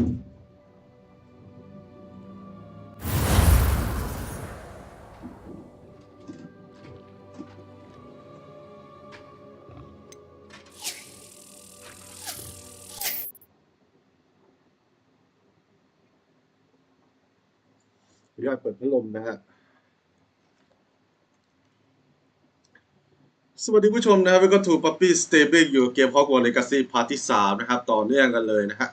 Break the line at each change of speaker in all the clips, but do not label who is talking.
ยอดเปิดพัดลมนะฮะสวัสดีผู้ชมนะครับ Welcome to Puppy Stable อยู่เกม Hogwarts Legacy พาร์ทที่3นะครับต่อเนื่องกันเลยนะฮะ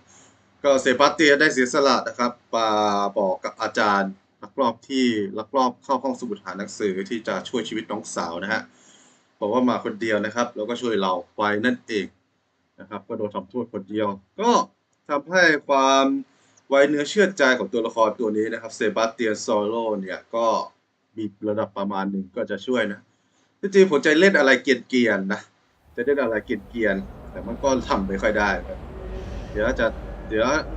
ก็เซบาสเตียนได้เสียสละนะครับมาบอกกับอาจารย์ลักลอบเข้าห้องสมุดหาหนังสือที่จะช่วยชีวิตน้องสาวนะฮะบอกว่ามาคนเดียวนะครับแล้วก็ช่วยเราไปนั่นเองนะครับก็โดนทำโทษคนเดียวก็ทำให้ความไว้เนื้อเชื่อใจของตัวละครตัวนี้นะครับเซบาสเตียนโซโลเนี่ยก็มีระดับประมาณหนึ่งก็จะช่วยนะจริงๆผมจะเล่นอะไรเกียนๆนะจะเล่นอะไรเกียนๆแต่มันก็ทำไม่ค่อยได้ครับเดี๋ยว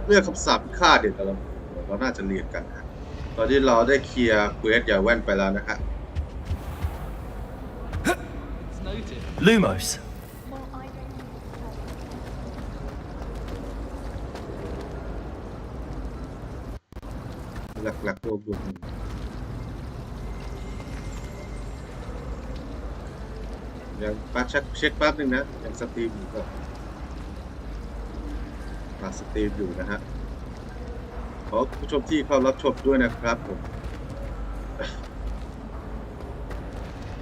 เรื่องคำศัพท์ค่าเด็ดเราน่าจะเรียนกันนะตอนนี้เราได้เคลียร์เควสอย่าแว่นไปแล้วนะฮะ
Lumos
หลักๆรวมยังปั๊บเช็คแป๊บนึงนะยังสตรีมอยู่ก็สตรีมอยู่นะฮะขอผู้ชมที่เข้ารับชมด้วยนะครับผม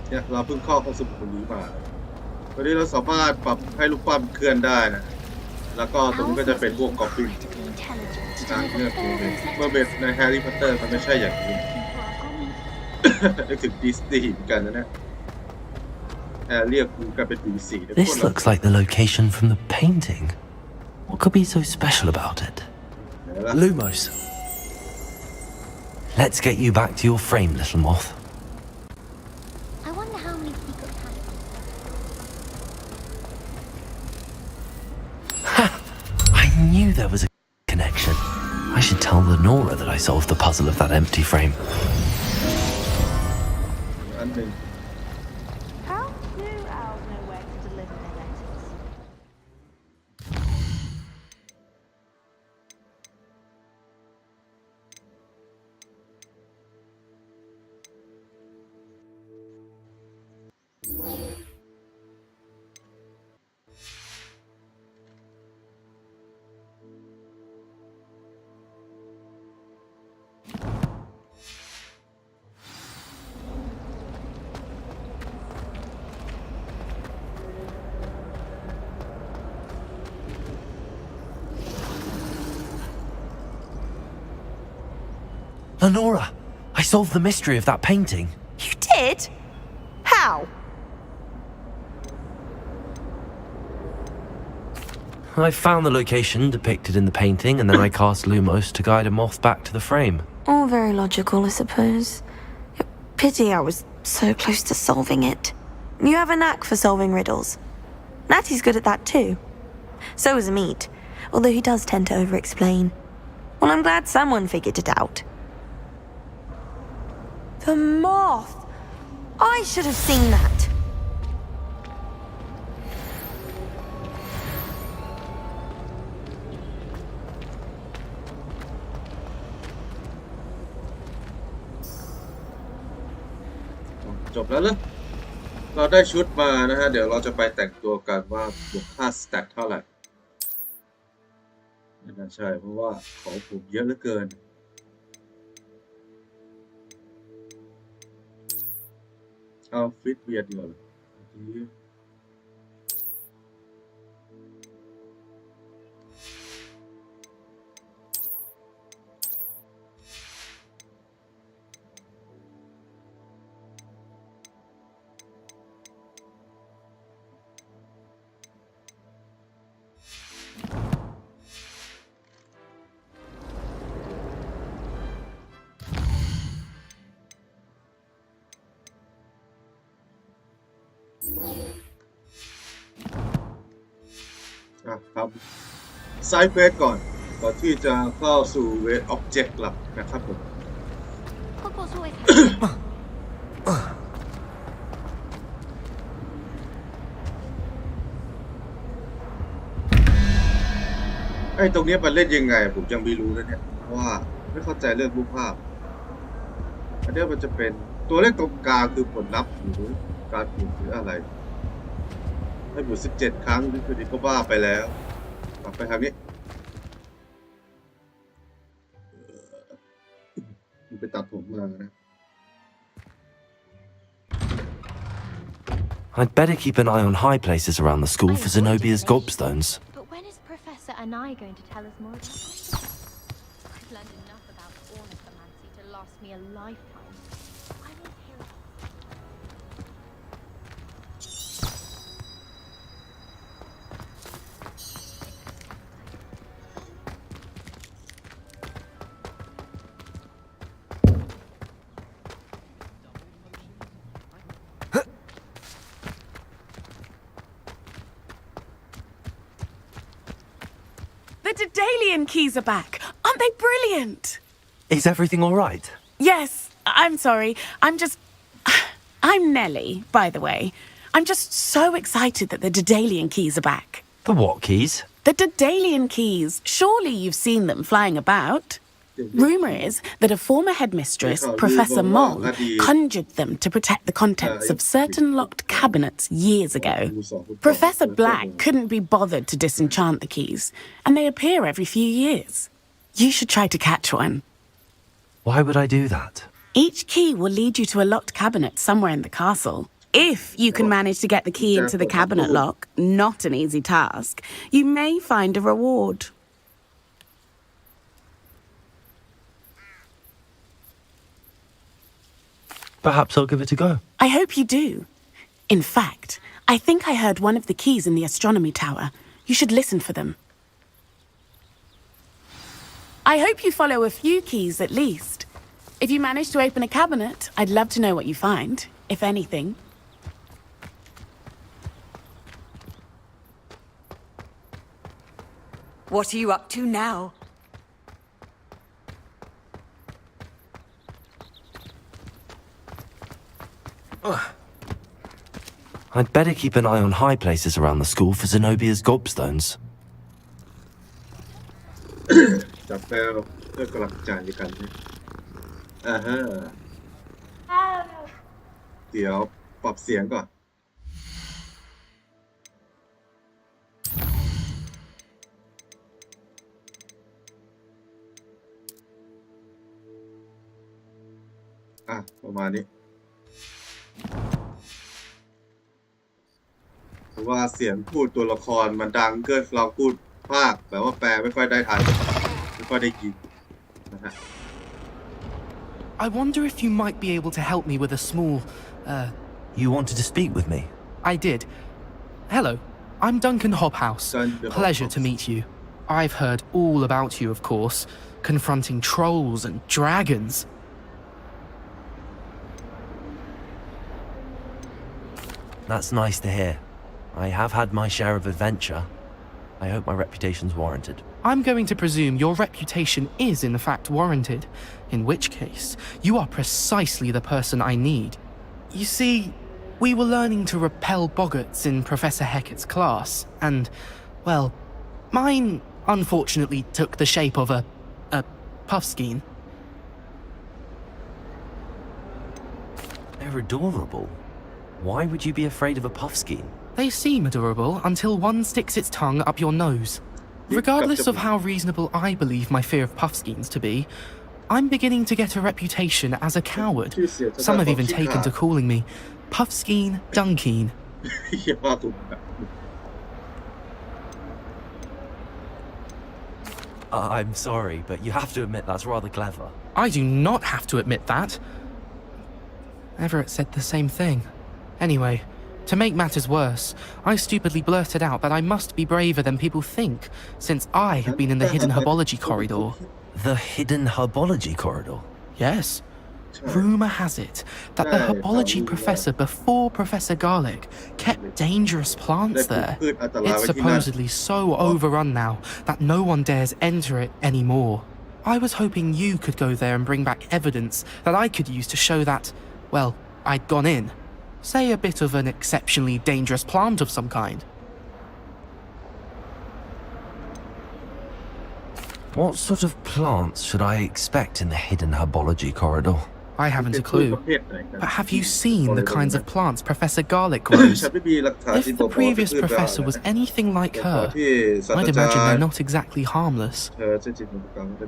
เนี่ยเราเพิ่งเข้าห้องสมุดนี้มาวันนี้เราสามารถปรับให้ลูกปั้นเคลื่อนได้นะแล้วก็ตรงนี้ก็จะเป็นพวกกอบลินทางเลือกเมื่อเบสในแฮร์รี่พอตเตอร์มันไม่ใช่อย่างนี้นึกถึงดิสนีย์เหมือนกันนะเนี่ยเรียกกูกันเป็นปีสี
This looks like the location from the painting. What could be so special about it? Lumos. Let's get you back to your frame, little moth.
I wonder how many secret
Ha! I knew there was a connection. I should tell Lenora that I solved the puzzle of that empty frame.
How do owls know where to deliver their letters?
Lenora, I solved the mystery of that painting.
You did? How?
I found the location depicted in the painting, and then I cast Lumos to guide a moth back to the frame.
All very logical, I suppose. Pity I was so close to solving it. You have a knack for solving riddles. Natty's good at that too. So is Amit, although he does tend to over-explain. Well, I'm glad someone figured it out. The moth! I should have seen that.
จบแล้วเหรอเราได้ชุดมานะฮะเดี๋ยวเราจะไปแต่งตัวกันว่าบวกค่าสแตทเท่าไหร่ไม่น่าใช่เพราะว่าของผมเยอะเหลือเกินเอาฟิตเวียดดีกว่าครับไซด์เควสก่อนที่จะเข้าสู่เวทออบเจกต์หลักนะครับผม
Hogwarts always
ไอ้ตรงเนี้ยมันเล่นยังไงผมยังไม่รู้เลยเนี่ยเพราะว่าไม่เข้าใจเรื่องรูปภาพอันเนี้ยมันจะเป็นตัวเลขตรงกลางคือผลลัพธ์หรือการหมุนหรืออะไรให้หมุน17 ครั้งนี่คือนี่ก็บ้าไปแล้วกลับไปทางนี้มันไปตัดผมมานะ
I'd better keep an eye on high places around the school for Zenobia's gobstones.
But when is Professor Anai going to tell us more about it? I've learned enough about ornithomancy to last me a lifetime. I won't hear it.
The Daedalian keys are back. Aren't they brilliant?
Is everything all right?
Yes, I'm sorry. I'm Nellie, by the way. I'm just so excited that the Daedalian keys are back.
The what keys?
The Daedalian keys. Surely you've seen them flying about. Rumour is that a former headmistress, Professor Moll, conjured them to protect the contents of certain locked cabinets years ago. Professor Black couldn't be bothered to disenchant the keys, and they appear every few years. You should try to catch one.
Why would I do that?
Each key will lead you to a locked cabinet somewhere in the castle. If you can manage to get the key into the cabinet lock, not an easy task, you may find a reward.
Perhaps I'll give it a go.
I hope you do. In fact, I think I heard one of the keys in the astronomy tower. You should listen for them. I hope you follow a few keys at least. If you manage to open a cabinet, I'd love to know what you find, if anything.
What are you up to now?
I'd better keep an eye on high places around the school for Zenobia's gobstones.
จับแปลเพื่อกำลังใจกันนะฮะเดี๋ยวปรับเสียงก่อนประมาณนี้เพราะว่าเสียงพูดตัวละครมันดังเกินเราพูดภาคแบบว่าแปลไม่ค่อยได้ทันไม่ค่อยได้ยินนะฮะ
I wonder if you might be able to help me with a small,
You wanted to speak with me?
I did. Hello, I'm Duncan Hobhouse.
Duncan
Pleasure to
Hobhouse.
meet you. I've heard all about you, of course, confronting trolls and dragons.
That's nice to hear. I have had my share of adventure. I hope my reputation's warranted.
I'm going to presume your reputation is in fact warranted, in which case, you are precisely the person I need. You see, we were learning to repel boggarts in Professor Hecat's class, and, well, mine unfortunately took the shape of a puffskein.
They're adorable. Why would you be afraid of a puffskein?
They seem adorable until one sticks its tongue up your nose. Regardless of how reasonable I believe my fear of puffskeins to be, I'm beginning to get a reputation as a coward. Some have even taken to calling me Puffskein Dunkeen.
อย่าว่าถูกนะ
I'm sorry, but you have to admit that's rather clever.
I do not have to admit that. Everett said the same thing. Anyway, to make matters worse, I stupidly blurted out that I must be braver than people think, since I have been in the hidden herbology corridor.
The hidden herbology corridor?
Yes. Rumour has it that the herbology professor before Professor Garlic kept dangerous plants there. It's supposedly so overrun now that no one dares enter it anymore. I was hoping you could go there and bring back evidence that I could use to show that, well, I'd gone in. Say a bit of an exceptionally dangerous plant of some kind.
What sort of plants should I expect in the hidden herbology corridor?
I haven't a
เป็นพืช
clue.
ประเภทไหนกัน
But have you seen the kinds of plants Professor Garlick grows?
ฉันไม่มีหลักฐานที่
If
บอ
the
กว่าเป็น
previous
พืชบ้า
professor was
นะ
anything like
แต่ตอน
her,
ที่ศาสต
I'd
ราจาร
imagine
ย์
they're not exactly harmless.
เธอจะจิตวิญญาณได้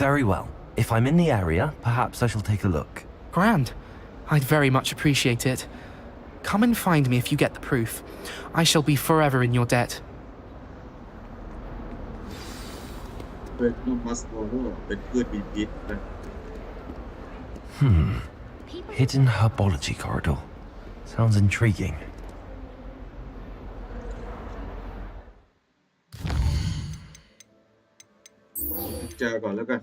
Very well. If I'm in the area, perhaps I shall take a look.
Grand. I'd very much appreciate it. Come and find me if you get the proof. I shall be forever in your debt.
เป็นนูมัสโมโนเป็นพืชมีพิษนะ
People
Hidden herbology corridor. Sounds intriguing.
เจอก่อนแล้วกัน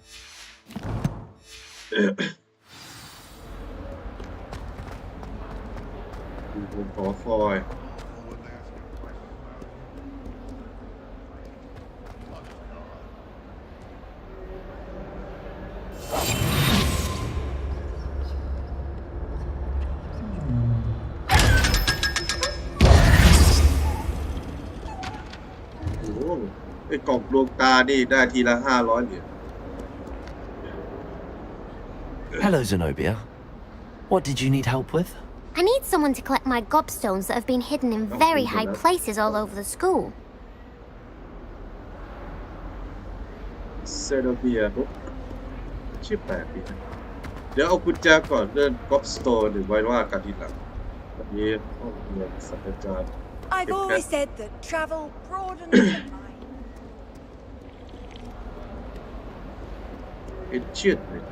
ดูผมขอคอย โอ้โหไอ้กล่องดวงตานี่ได้ทีละ500 เหรียญ
Hello, Zenobia. What did you need help with?
I need someone to collect my gobstones that have been hidden in very high places all over the school.
เซโนเบียชื่อแปลกดีนะเดี๋ยวเอากุญแจก่อนเรื่องก๊อบสโตนหรือไว้ว่ากันทีหลังวันนี้ห้องเรียนศาสตราจารย์
I've always said that travel broadens the mind.
เอ็นเชียนเลย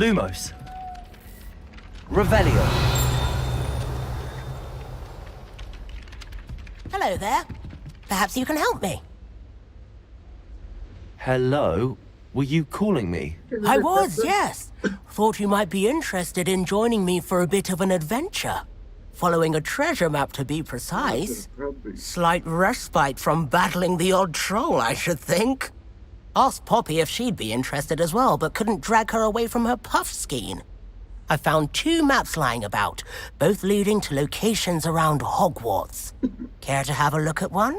Lumos. Revelio.
Hello there. Perhaps you can help me.
Hello? Were you calling me?
I was, yes. Thought you might be interested in joining me for a bit of an adventure. Following a treasure map, to be precise. Slight respite from battling the odd troll, I should think. Asked Poppy if she'd be interested as well, but couldn't drag her away from her puff skein. I found 2 maps lying about, both leading to locations around Hogwarts. Care to have a look at one?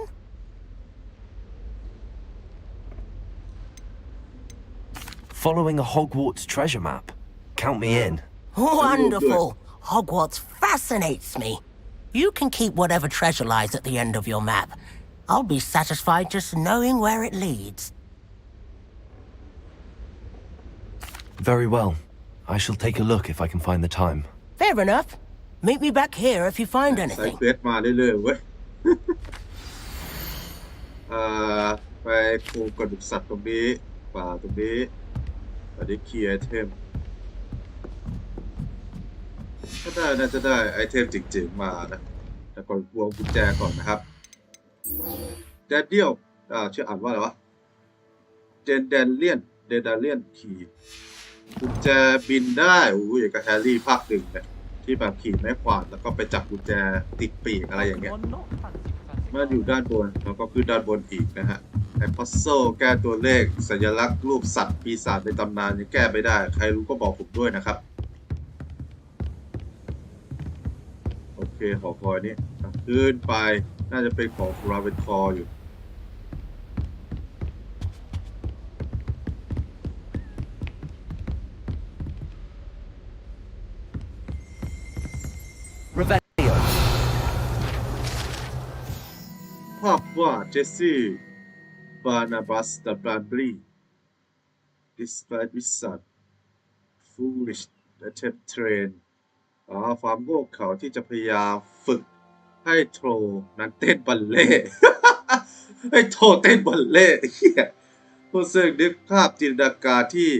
Following a Hogwarts treasure map. Count me in.
Wonderful. Hogwarts fascinates me. You can keep whatever treasure lies at the end of your map. I'll be satisfied just knowing where it leads.
Very well. I shall take a look if I can find the time.
Fair enough. Meet me back here if you find
ใส่
anything.
เควสมาเรื่อยๆเว้ย ไปโครงกระดูกสัตว์ตรงนี้ป่าตรงนี้อันนี้คีย์ไอเทมถ้าได้น่าจะได้ไอเทมจริงๆมานะแต่ก่อนวงกุญแจก่อนนะครับแดเนียลชื่ออ่านว่าอะไรวะเดนเลียนคีย์กุญแจบินได้โอ้ยอย่างกับแฮร์รี่ภาค 1เนี่ยที่แบบขี่ไม้ขวาดแล้วก็ไปจับกุญแจติดปีกอะไรอย่างเงี้ยมาอยู่ด้านบนแล้วก็ขึ้นด้านบนอีกนะฮะไอ้พัซโซแก้ตัวเลขสัญลักษณ์รูปสัตว์ปีศาจในตำนานยังแก้ไม่ได้ใครรู้ก็บอกผมด้วยนะครับโอเคหอคอยนี้ขึ้นไปน่าจะเป็นของราเวนคออยู่
Revelio.
ภาพว่าเจสซี่บานาบัสดับรันบลี despite wizard foolish attempt train ความโง่เขลาที่จะพยายามฝึกให้โทรนั้นเต้นบัลเล่ต์ ให้โทรเต้นบัลเล่ต์เหี้ยผู้ซึ่งนึกภาพจินตนาการที่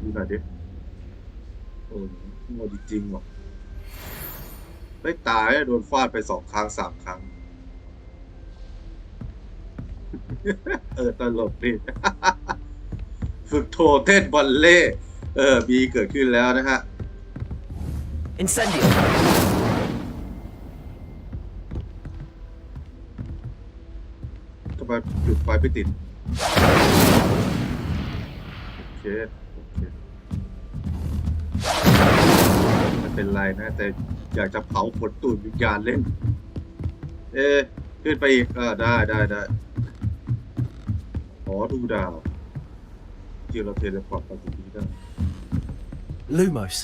ดูหน่อยดิ โอ้โหจริงๆว่ะได้ตายโดนฟาดไป2 ครั้ง 3 ครั้ง ตลกดิ ฝึกโทเต้นบอลเล่มีเกิดขึ้นแล้วนะฮะ
Incendio.
ทำไมจุดไฟไม่ติด โอเคไม่เป็นไรนะ แต่อยากจะเผาขนตูดวิญญาณเล่น ขึ้นไปอีกได้อ๋อดูดาวที่เราเทเลพอร์ตไปตรงนี้ได้
Lumos.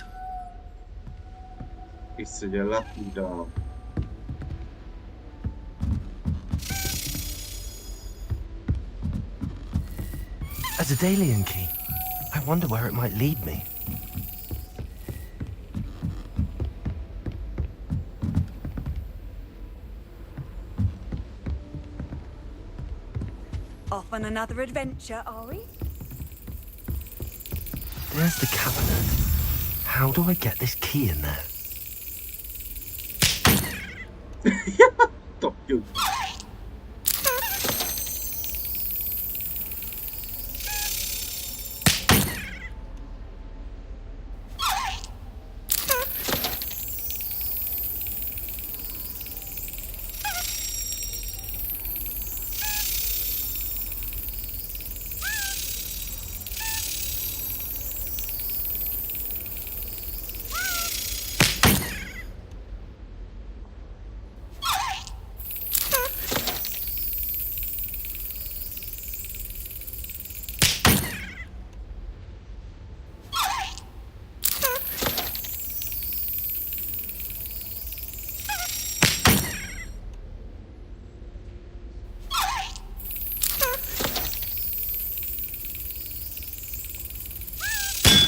อิสยาลักษณ์ดูดาว
A Daedalian key. I wonder where it might lead me.
Off on another adventure, are we?
Where's the cabinet? How do I get this key in there?
ตกอยู่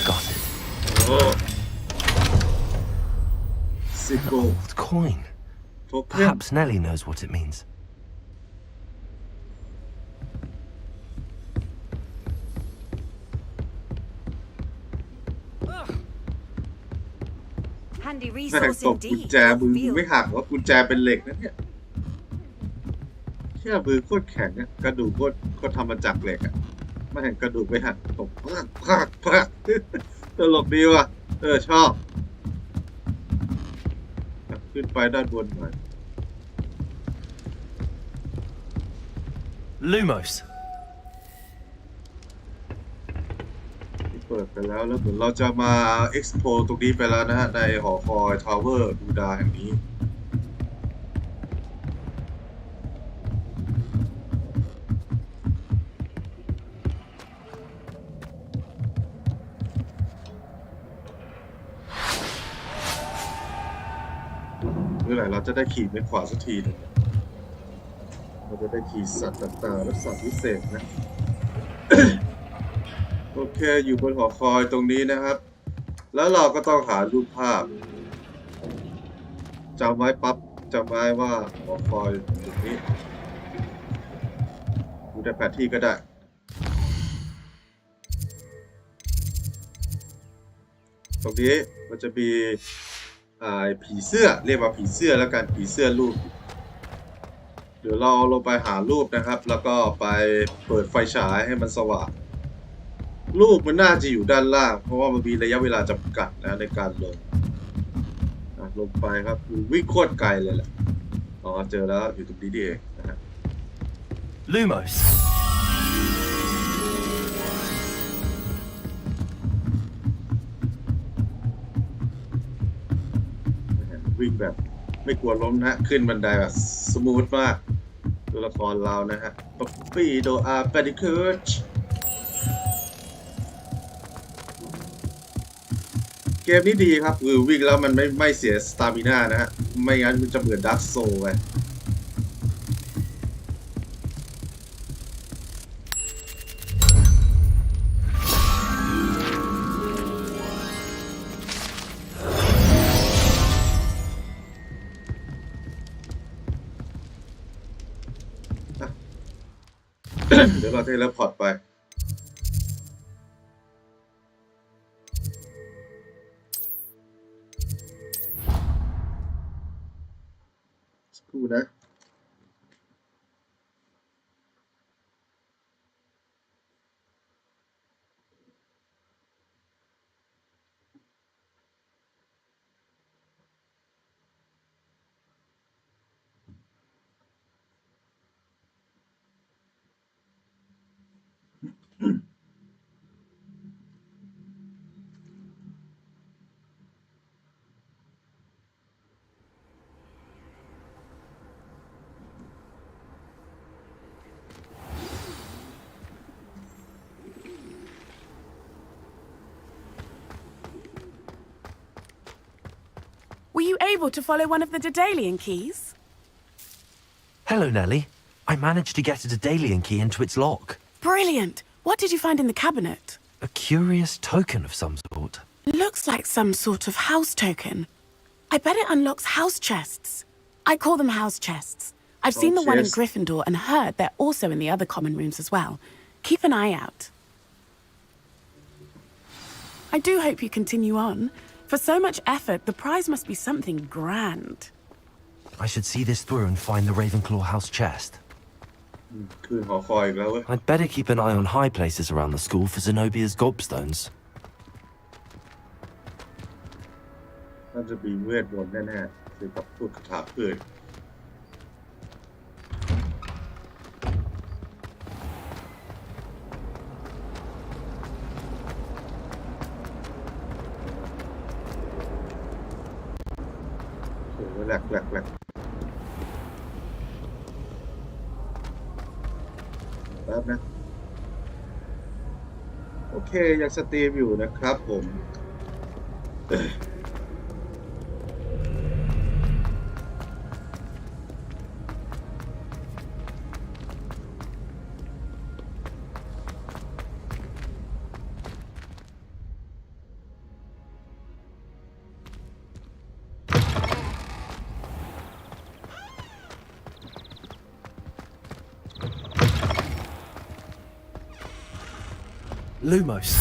Got it.
โอ้ซิโก
Old coin.
โทเค็น
Perhaps Nellie knows what it means.
Handy
แม่ง
resource
ตกกุญ
indeed.
แจมือ
Revealed.
ไม่หักว่ากุญแจเป็นเหล็กนะเนี่ยเชื่อมือโคตรแข็งอะกระดูกโคตรทำมาจากเหล็กอะไม่เห็นกระดูกไม่หักตกพากตลกดีว่ะชอบขึ้นไปด้านบนหน่อย
Lumos.
เปิดไปแล้วเหมือนเราจะมา expo ตรงนี้ไปแล้วนะฮะในหอคอยทาวเวอร์ดูดาแห่งนี้เมื่อไหร่เราจะได้ขี่ไปขวาสักทีหนึงเราจะได้ขี่สัตว์ต่างๆและสัตว์พิเศษนะ โอเคอยู่บนหอคอยตรงนี้นะครับแล้วเราก็ต้องหารูปภาพจำไว้ปั๊บจำไว้ว่าหอคอยตรงนี้ดูในแผนที่ก็ได้ตรงนี้มันจะมีผีเสื้อเรียกว่าผีเสื้อแล้วกันผีเสื้อรูปเดี๋ยวเราลงไปหารูปนะครับแล้วก็ไปเปิดไฟฉายให้มันสว่างรูปมันน่าจะอยู่ด้านล่างเพราะว่ามันมีระยะเวลาจำกัดนะในการลงไปครับวิ่งโคตรไกลเลยแหละอ๋อเจอแล้วอยู่ตรงนี้เองนะฮะ
Lumos.
วิ่งแบบไม่กลัวล้มนะขึ้นบันไดแบบสมูทมากตัวละครเรานะฮะป๊อปปี้โดอาแปดิคูชเกมนี้ดีครับคือวิ่งแล้วมันไม่เสียสตามิน่านะฮะไม่งั้นมันจะเหมือนดาร์กโซลไปเดี๋ยวเราเทเลพอร์ตไป ครู่นะ
Were you able to follow one of the Daedalian keys?
Hello, Nellie. I managed to get a Daedalian key into its lock.
Brilliant. What did you find in the cabinet?
A curious token of some sort.
Looks like some sort of house token. I bet it unlocks house chests. I call them house chests. I've seen the one in Gryffindor and heard they're also in the other common rooms as well. Keep an eye out. I do hope you continue on. For so much effort, the prize must be something grand.
I should see this through and find the Ravenclaw house chest.
คืนหอคอยอีกแล้วเว้ย
I'd better keep an eye on high places around the school for Zenobia's gobstones.
น่าจะมีเวทมนต์แน่ๆคือกับพูดคาถาพืชโอ้โหแหลกแป๊บนะโอเคยังสตรีมอยู่นะครับผม
Lumos.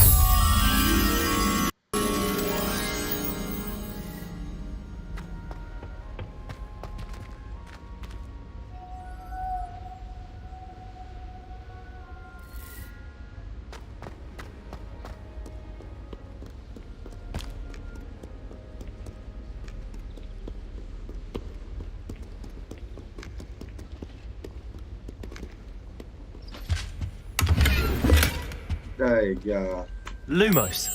Lumos.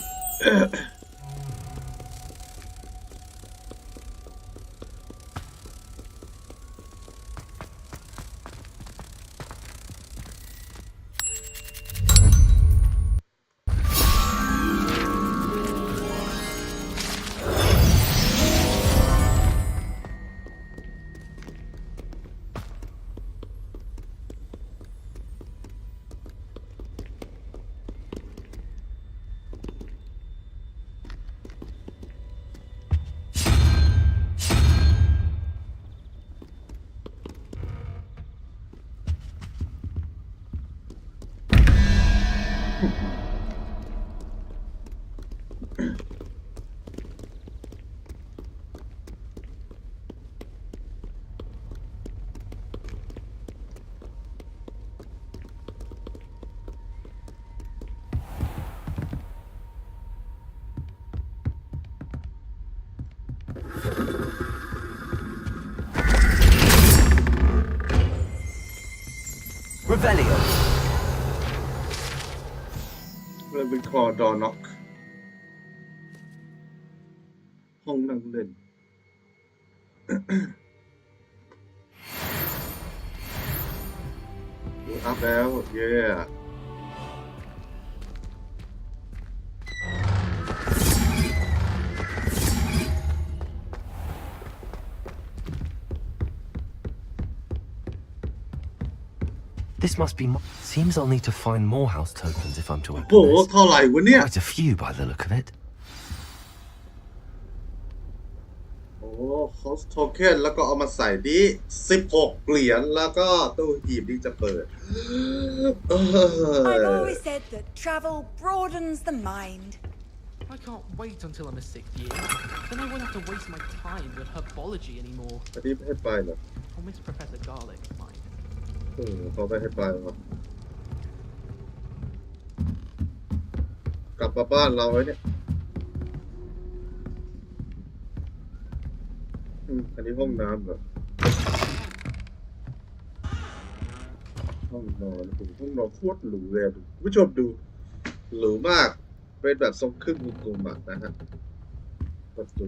Revelio.
เลยเป็นคอดอน็อกห้องนั่งเล่น อัพแล้วเย้
This must be. Seems I'll need to find more house tokens if I'm to open
โอ้โห
this.
เท่าไหร่วะเนี่ย
Quite a few by the look of it.
โอ้คอสโทเค็นแล้วก็เอามาใส่นี้16 เหรียญแล้วก็ตู้หีบนี้จะเปิด
I've always said that travel broadens the mind.
I can't wait until I'm a 6th year. Then I won't have to waste my time with herbology anymore.
อันนี้ไม่ให้ไปเหรอ
I'll miss Professor Garlic, fine.
เขาไม่ให้ไปหรอกกลับมาบ้านเราไว้เนี่ยอันนี้ห้องน้ำเหรอห้องนอนห้องนอนโคตรหรูเลยดูผู้ชมดูหรูมากเป็นแบบทรงครึ่งวงกลมนะฮะประตู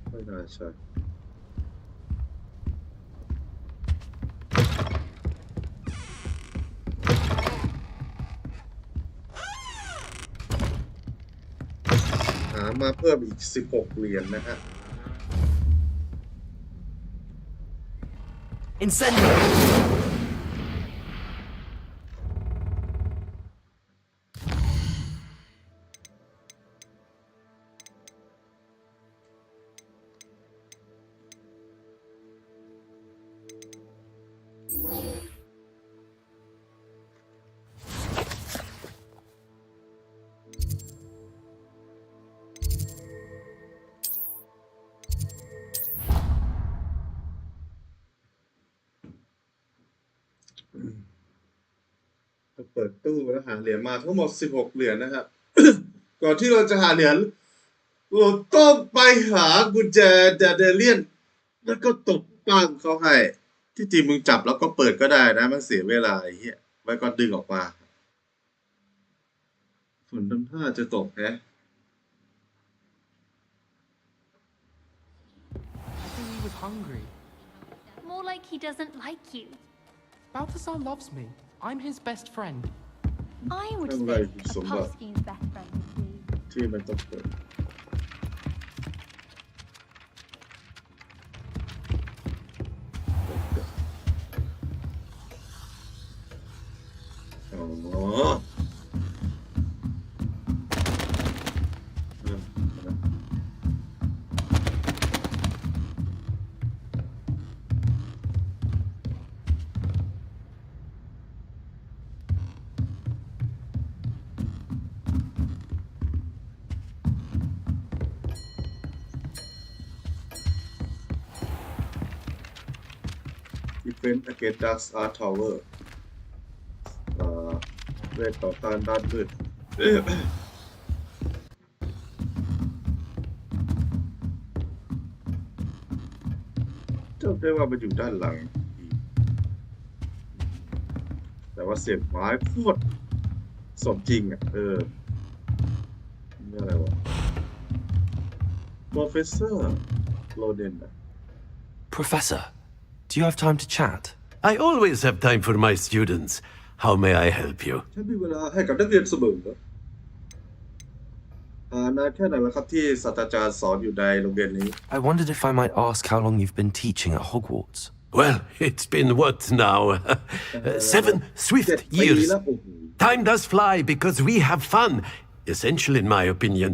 ไม่น่าใช่หามาเพิ่มอีก16เหรียญนะฮะ
Incendio!
เปิดตู้แล้วหาเหรียญมาทั้งหมด16เหรียญนะครับ ก่อนที่เราจะหาเหรียญเราต้องไปหากุญแจเดเลียนแล้วก็ตบปั้งเขาให้ที่จริงมึงจับแล้วก็เปิดก็ได้นะมันเสียเวลาไอ้เหี้ยไว้ก็ดึงออกมาฝนทำท่าจะตกนะ
I think he was hungry.
More like he doesn't like you.
Balthazar loves me. I'm his best friend.
I would
Sounds
say
like he's so bad.
Pumpkin's best friend would be.
ที่มันต้องเปิดอ๋อDefense against Dark Art Tower เวทต่อต้านด้านมืดจำได้ว่ามันอยู่ด้านหลังแต่ว่าเสียงไม้โคตรสมจริงอ่ะนี่อะไรวะ Professor Loden
Professor, do you have time to chat?
I always have time for my students. How may I help you?
ฉันมีเวลาให้กับนักเรียนเสมอนะนานแค่ไหนแล้วครับที่ศาสตราจารย์สอนอยู่ในโรงเรียนนี้
I wondered if I might ask how long you've been teaching at Hogwarts.
Well, it's been what now? 7 swift years. Time does fly because we have fun. Essential in my opinion.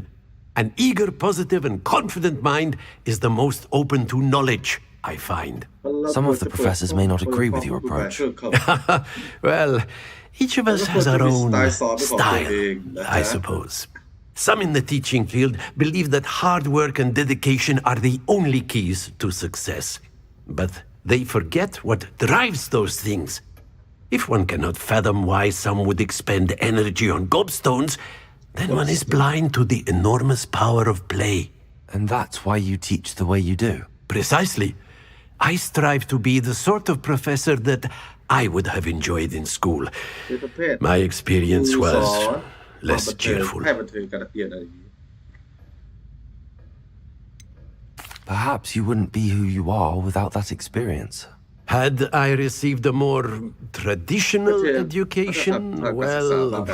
An eager, positive, and confident mind is the most open to knowledge, I find.
Some of the professors may not agree with your approach.
Well, each of us has our own style, I suppose. Some in the teaching field believe that hard work and dedication are the only keys to success. But they forget what drives those things. If one cannot fathom why some would expend energy on gobstones, then one is blind to the enormous power of play.
And that's why you teach the way you do.
Precisely. I strive to be the sort of professor that I would have enjoyed in school. My experience was less cheerful.
Perhaps you wouldn't be who you are without that experience.
Had I received a more traditional education, well,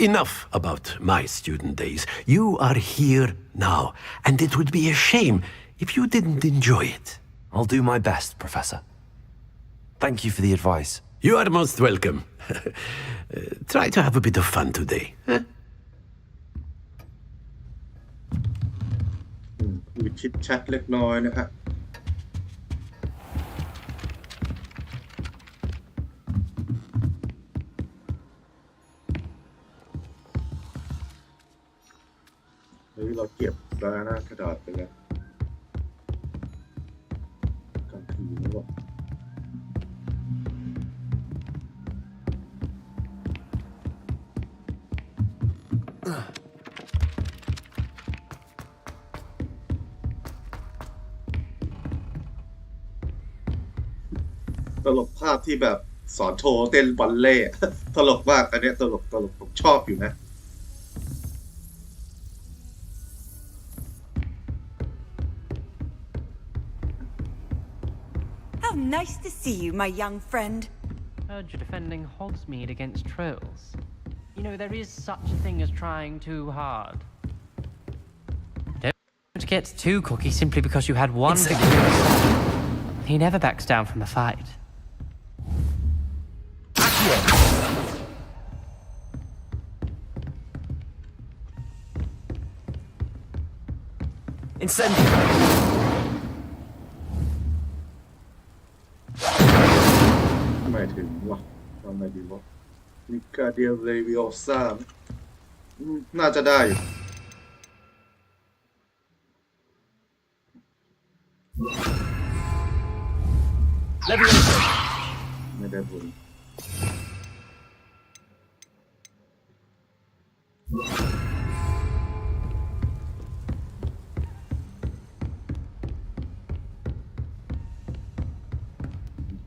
enough about my student days. You are here now, and it would be a shame if you didn't enjoy it.
I'll do my best, Professor. Thank you for the advice.
You are most welcome. Try to have a bit of fun today. Huh?
มีคิดแชทเล็กน้อยนะครับ ฮ้ยเราเก็บแล้วนะกระดาษไปแล้วกางทีนี่หรอตลกภาพที่แบบสอนโชว์เต้นบัลเล่ต์ตลกมากอันเนี้ยตลกผมชอบอยู่นะ
How nice to see you, my young friend.
Heard you're defending Hogsmeade against trolls. You know, there is such a thing as trying too hard. Don't get too cocky simply because you had one victory. He never backs down from a fight.
Incendiary!
หมายถึงว่าทำไงดีวะมิกาเดียเลวิโอซ่าน่าจะได้ไม่ได้ผล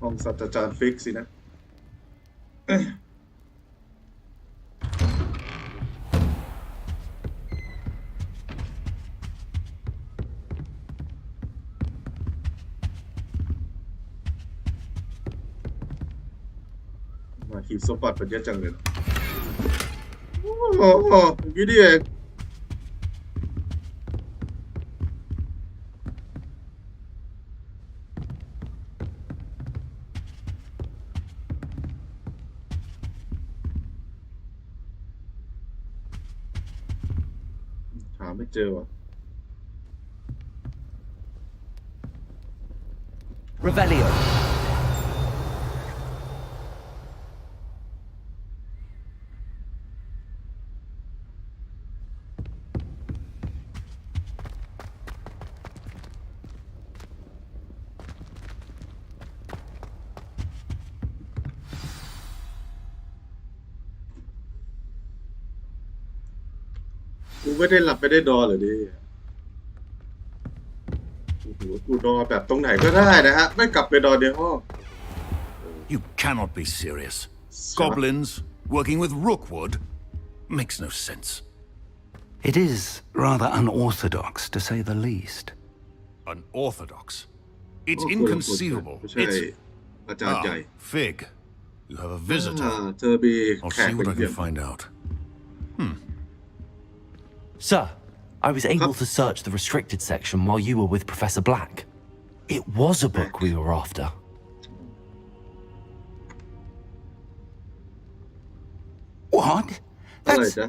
ห้องศาสตราจารย์ฟิกสินะมาขีดสมบัติเป็นเยอะจังเลยโอ้โหอย่างนี้นี่เองหาไม่เจอว่ะ
Revelio.
กูไม่ได้หลับไม่ได้นอนเลยดิโอ้โหกูนอนแบบตรงไหนก็ได้นะฮะไม่กลับไปนอนในห้อง
You cannot be serious. Goblins working with Rookwood makes no sense.
It is rather unorthodox, to say the least.
Unorthodox. It's inconceivable. It's...
อาจารย์ใหญ่
Fig. You have a visitor.
เธอมี
I'll
แขก
see
ไป
what I
เยี่ย
can
ม
find out.
Sir, I was able to search the restricted section while you were with Professor Black. It was a book we were after.
What?
อะไร
That's...
จ๊ะ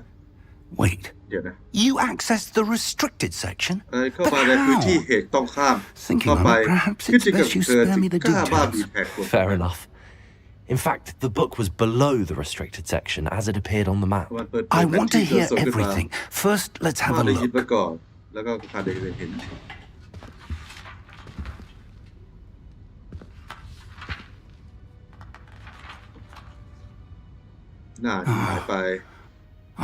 Wait.
เดี๋ยวนะ
You accessed the restricted section?
เข้ามาในพื้นที่เหตุต้องข้าม
Thinking
เข้า
on
ไป
it, perhaps
พฤ
it's
ติกรรม
best you
เธอ
spare me
ที่
the
กล้าบ้าบี
details.
แผกคน
Fair enough. In fact, the book was below the restricted section as it appeared on the map.
มันเปิด
I
แผน
want
ที่
to
เธอ
hear
ส่งขึ้นมา
everything. First, let's have
มา
a
ได้ยิน
look.
มาก่อนแล้วก็พาเด็กเห็นหน้าที่หายไป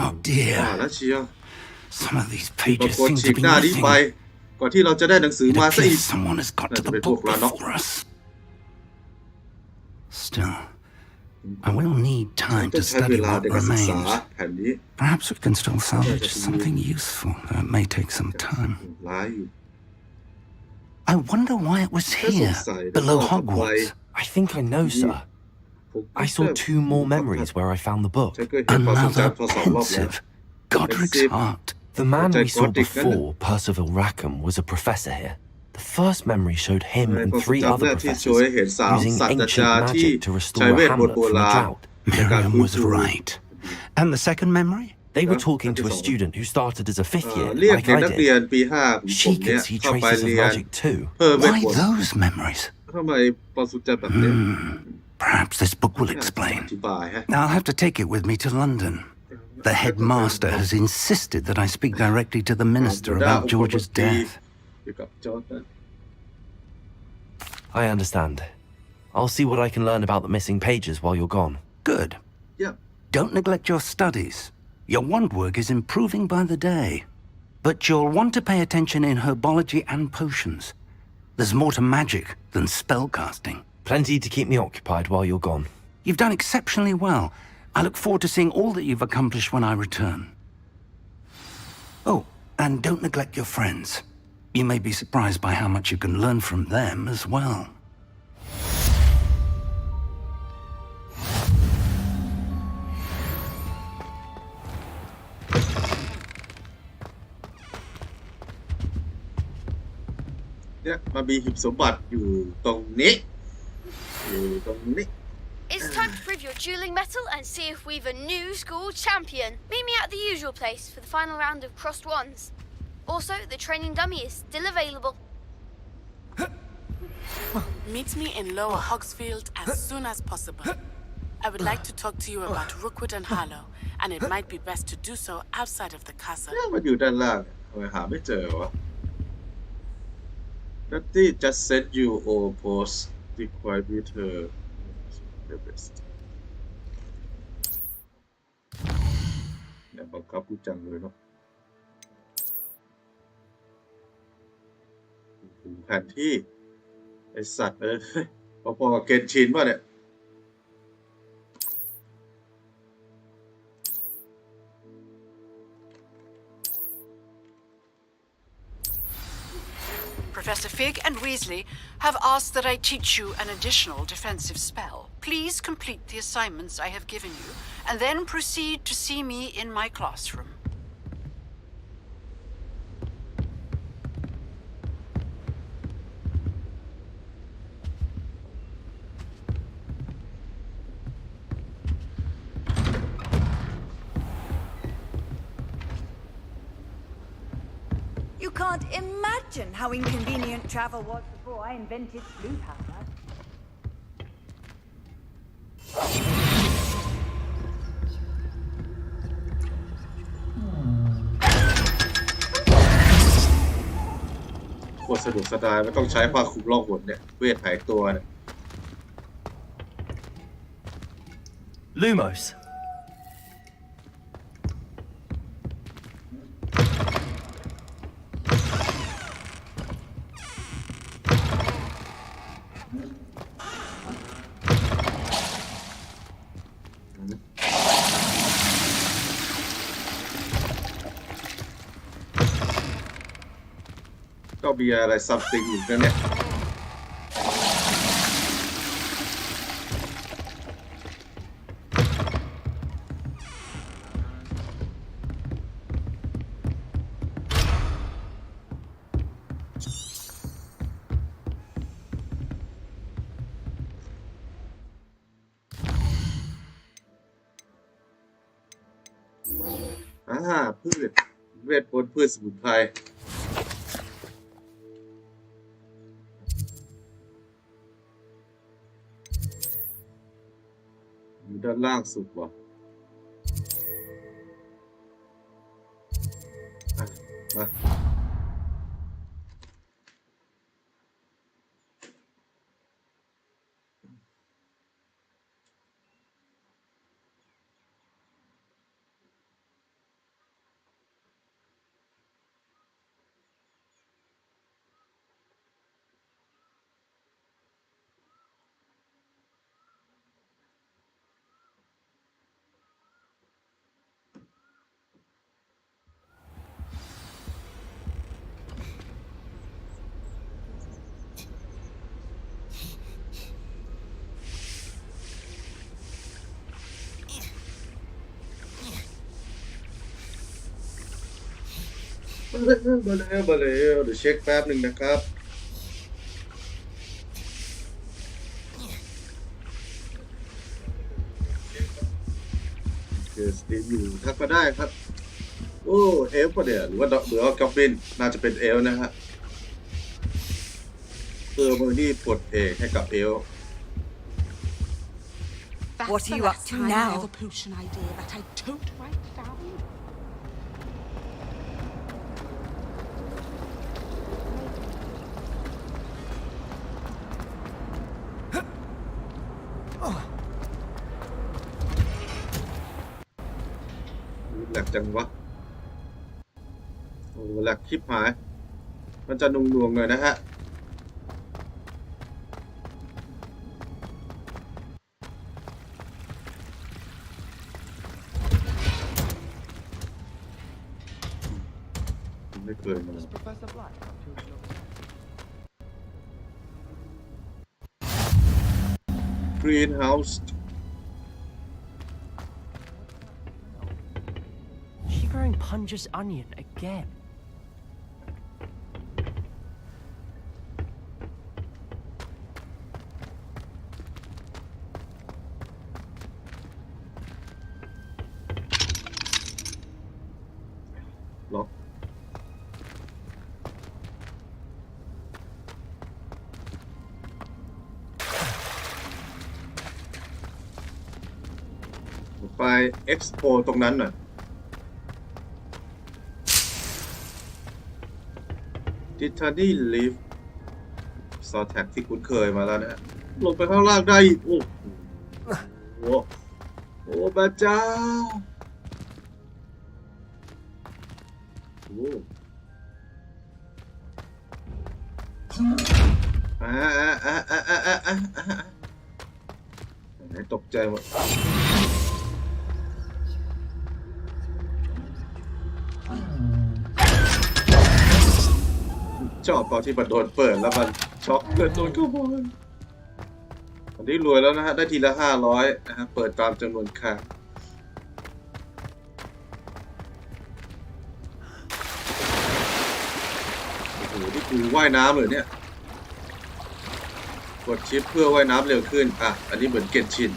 Oh dear.
แล้วเชียว
Some of these
บาง
pages
คน
seem
ฉี
to
ก
be
หน้านี้ไป
missing.
ก่อนที่เราจะได้หนังสือ
It
มาซะอีก
appears someone has got to the
That's a
book
bit of
before us. Still, I will need time
จะ
to
ใช้เว
study
ลา
what
ในการศึกษา
remains.
แผ่นนี้
Perhaps we can still salvage something useful. It may take some time.
ร้ายอยู่
I wonder why it was here, below Hogwarts.
I think I know, sir. I saw 2 more memories where I found the book.
ฉันก็เห็นความทรง
Another
จำพอ2 รอบแล้ว
pensive, Godric's heart.
The man we saw
Gothic, isn't it?
before, Percival Rackham, was a professor here. The first memory showed him
ใน
and
ความทรง
3
จำ
other
แรกที่โชว์ให้
professors
เห็น3
using
ศาสตรา
ancient
จารย์ที่
magic to
ใช้
restore
เว
a
ทมนต์
hamlet
โบ
from a
ราณ
drought.
ในการ
Miriam
ฟื้น
was
ฟู
right. And the second memory?
They were talking to a student who started as a 5th year,
เรียก
like
เด็ก
I
นักเรีย
did.
นปี 5 ผม
She
เนี่
could
ย
see
เข้าไป
traces of
เรียน
magic too.
เพิ่มเวท
Why
มนต์
those memories?
ทำไมความทรงจำแบบนี้
Perhaps this book will
อ
explain.
ธิบายฮะ
I'll have to take it with me to London. The headmaster has insisted that I speak directly to the minister about George's death.
I understand. I'll see what I can learn about the missing pages while you're gone.
Good.
Yeah.
Don't neglect your studies. Your wand work is improving by the day. But you'll want to pay attention in herbology and potions. There's more to magic than spellcasting.
Plenty to keep me occupied while you're gone.
You've done exceptionally well. I look forward to seeing all that you've accomplished when I return. Oh, and don't neglect your friends. You may be surprised by how much you can learn from them as well.
Yeah, มันมีหีบสมบัติอยู่ตรงนี้
It's time to prove your dueling mettle and see if we've a new school champion. Meet me at the usual place for the final round of crossed wands. Also, the training dummy is still available.
Meet me in Lower Hogsfield as soon as possible. I would like to talk to you about Rookwood and Harlow, and it might be best to do so outside of the castle.
มันอยู่ด้านล่างทำไมหาไม่เจอวะ Natty just sent you all posts required with her the best เนี่ยบังคับกูจังเลยเนาะถึงแผนที่ไอสัตว์พอๆกับเกนชินป่ะเนี่ย
Professor Fig and Weasley have asked that I teach you an additional defensive spell. Please complete the assignments I have given you, and then proceed to see me in my classroom. You can't imagine how inconvenient travel was before I invented blue powder. โคตรสะดวกสบายไม่ต้องใช้ผ้าคลุมล่องหนเนี่ยเวทหายตัวเนี่ย
Lumos.ก็มีอะไร something อยู่นั่นเนี่ยพืชเวทมนต์พืชสมุนไพรอยู่ด้านล่างสุดว่ะมาเดี๋ยวเช็คแป๊บหนึ่งนะครับสตรีมอยู่ทักมาได้ครับโอ้เอลป่ะเนี่ยหรือว่าก็อบลินน่าจะเป็นเอลนะฮะมือนี่ปลดเอกให้กับเอล
What are you up to now?
I have a potion idea that I don't write down.
Oh. แหลกจังวะโอ้แหลกคลิปหายมันจะนุ่งๆเลยนะฮะไม่เคยมาGreenhouse
She growing Punja's onion again.
Lock.ไป Expo ตรงนั้นน่ะทิทานี่ลีฟซอแท็กที่คุ้นเคยมาแล้วนะลงไปข้างล่างได้อีกโอ้โหโอ้พระเจ้าโอ้ไหนตกใจหมดชอบตอนที่มันโดนเปิดแล้วมันช็อกเกิดโดนขโมยตอนนี้รวยแล้วนะฮะได้ทีละ500นะฮะเปิดตามจำนวนครั้งโอ้โหนี่คือว่ายน้ำเลยเนี่ยกดชิปเพื่อว่ายน้ำเร็วขึ้นอ่ะอันนี้เหมือนเกนชิน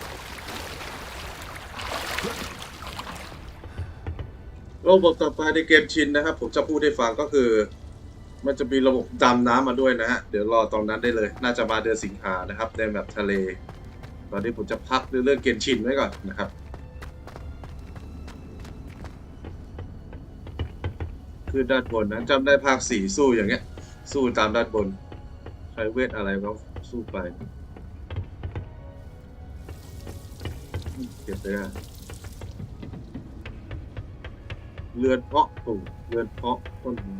ระบบต่อไปในเกมชินนะครับผมจะพูดให้ฟังก็คือมันจะมีระบบดำน้ำมาด้วยนะฮะเดี๋ยวรอตอนนั้นได้เลยน่าจะมาเดือนสิงหานะครับในแบบทะเลตอนนี้ผมจะพักเรื่องเกมชินไว้ก่อนนะครับคือด้านบนนะจำได้ภาค4สู้อย่างเงี้ยสู้ตามด้านบนใช้เวทอะไรก็สู้ไปเก็บได้เรือนเพาะปลูกเรือนเพาะต้นไม้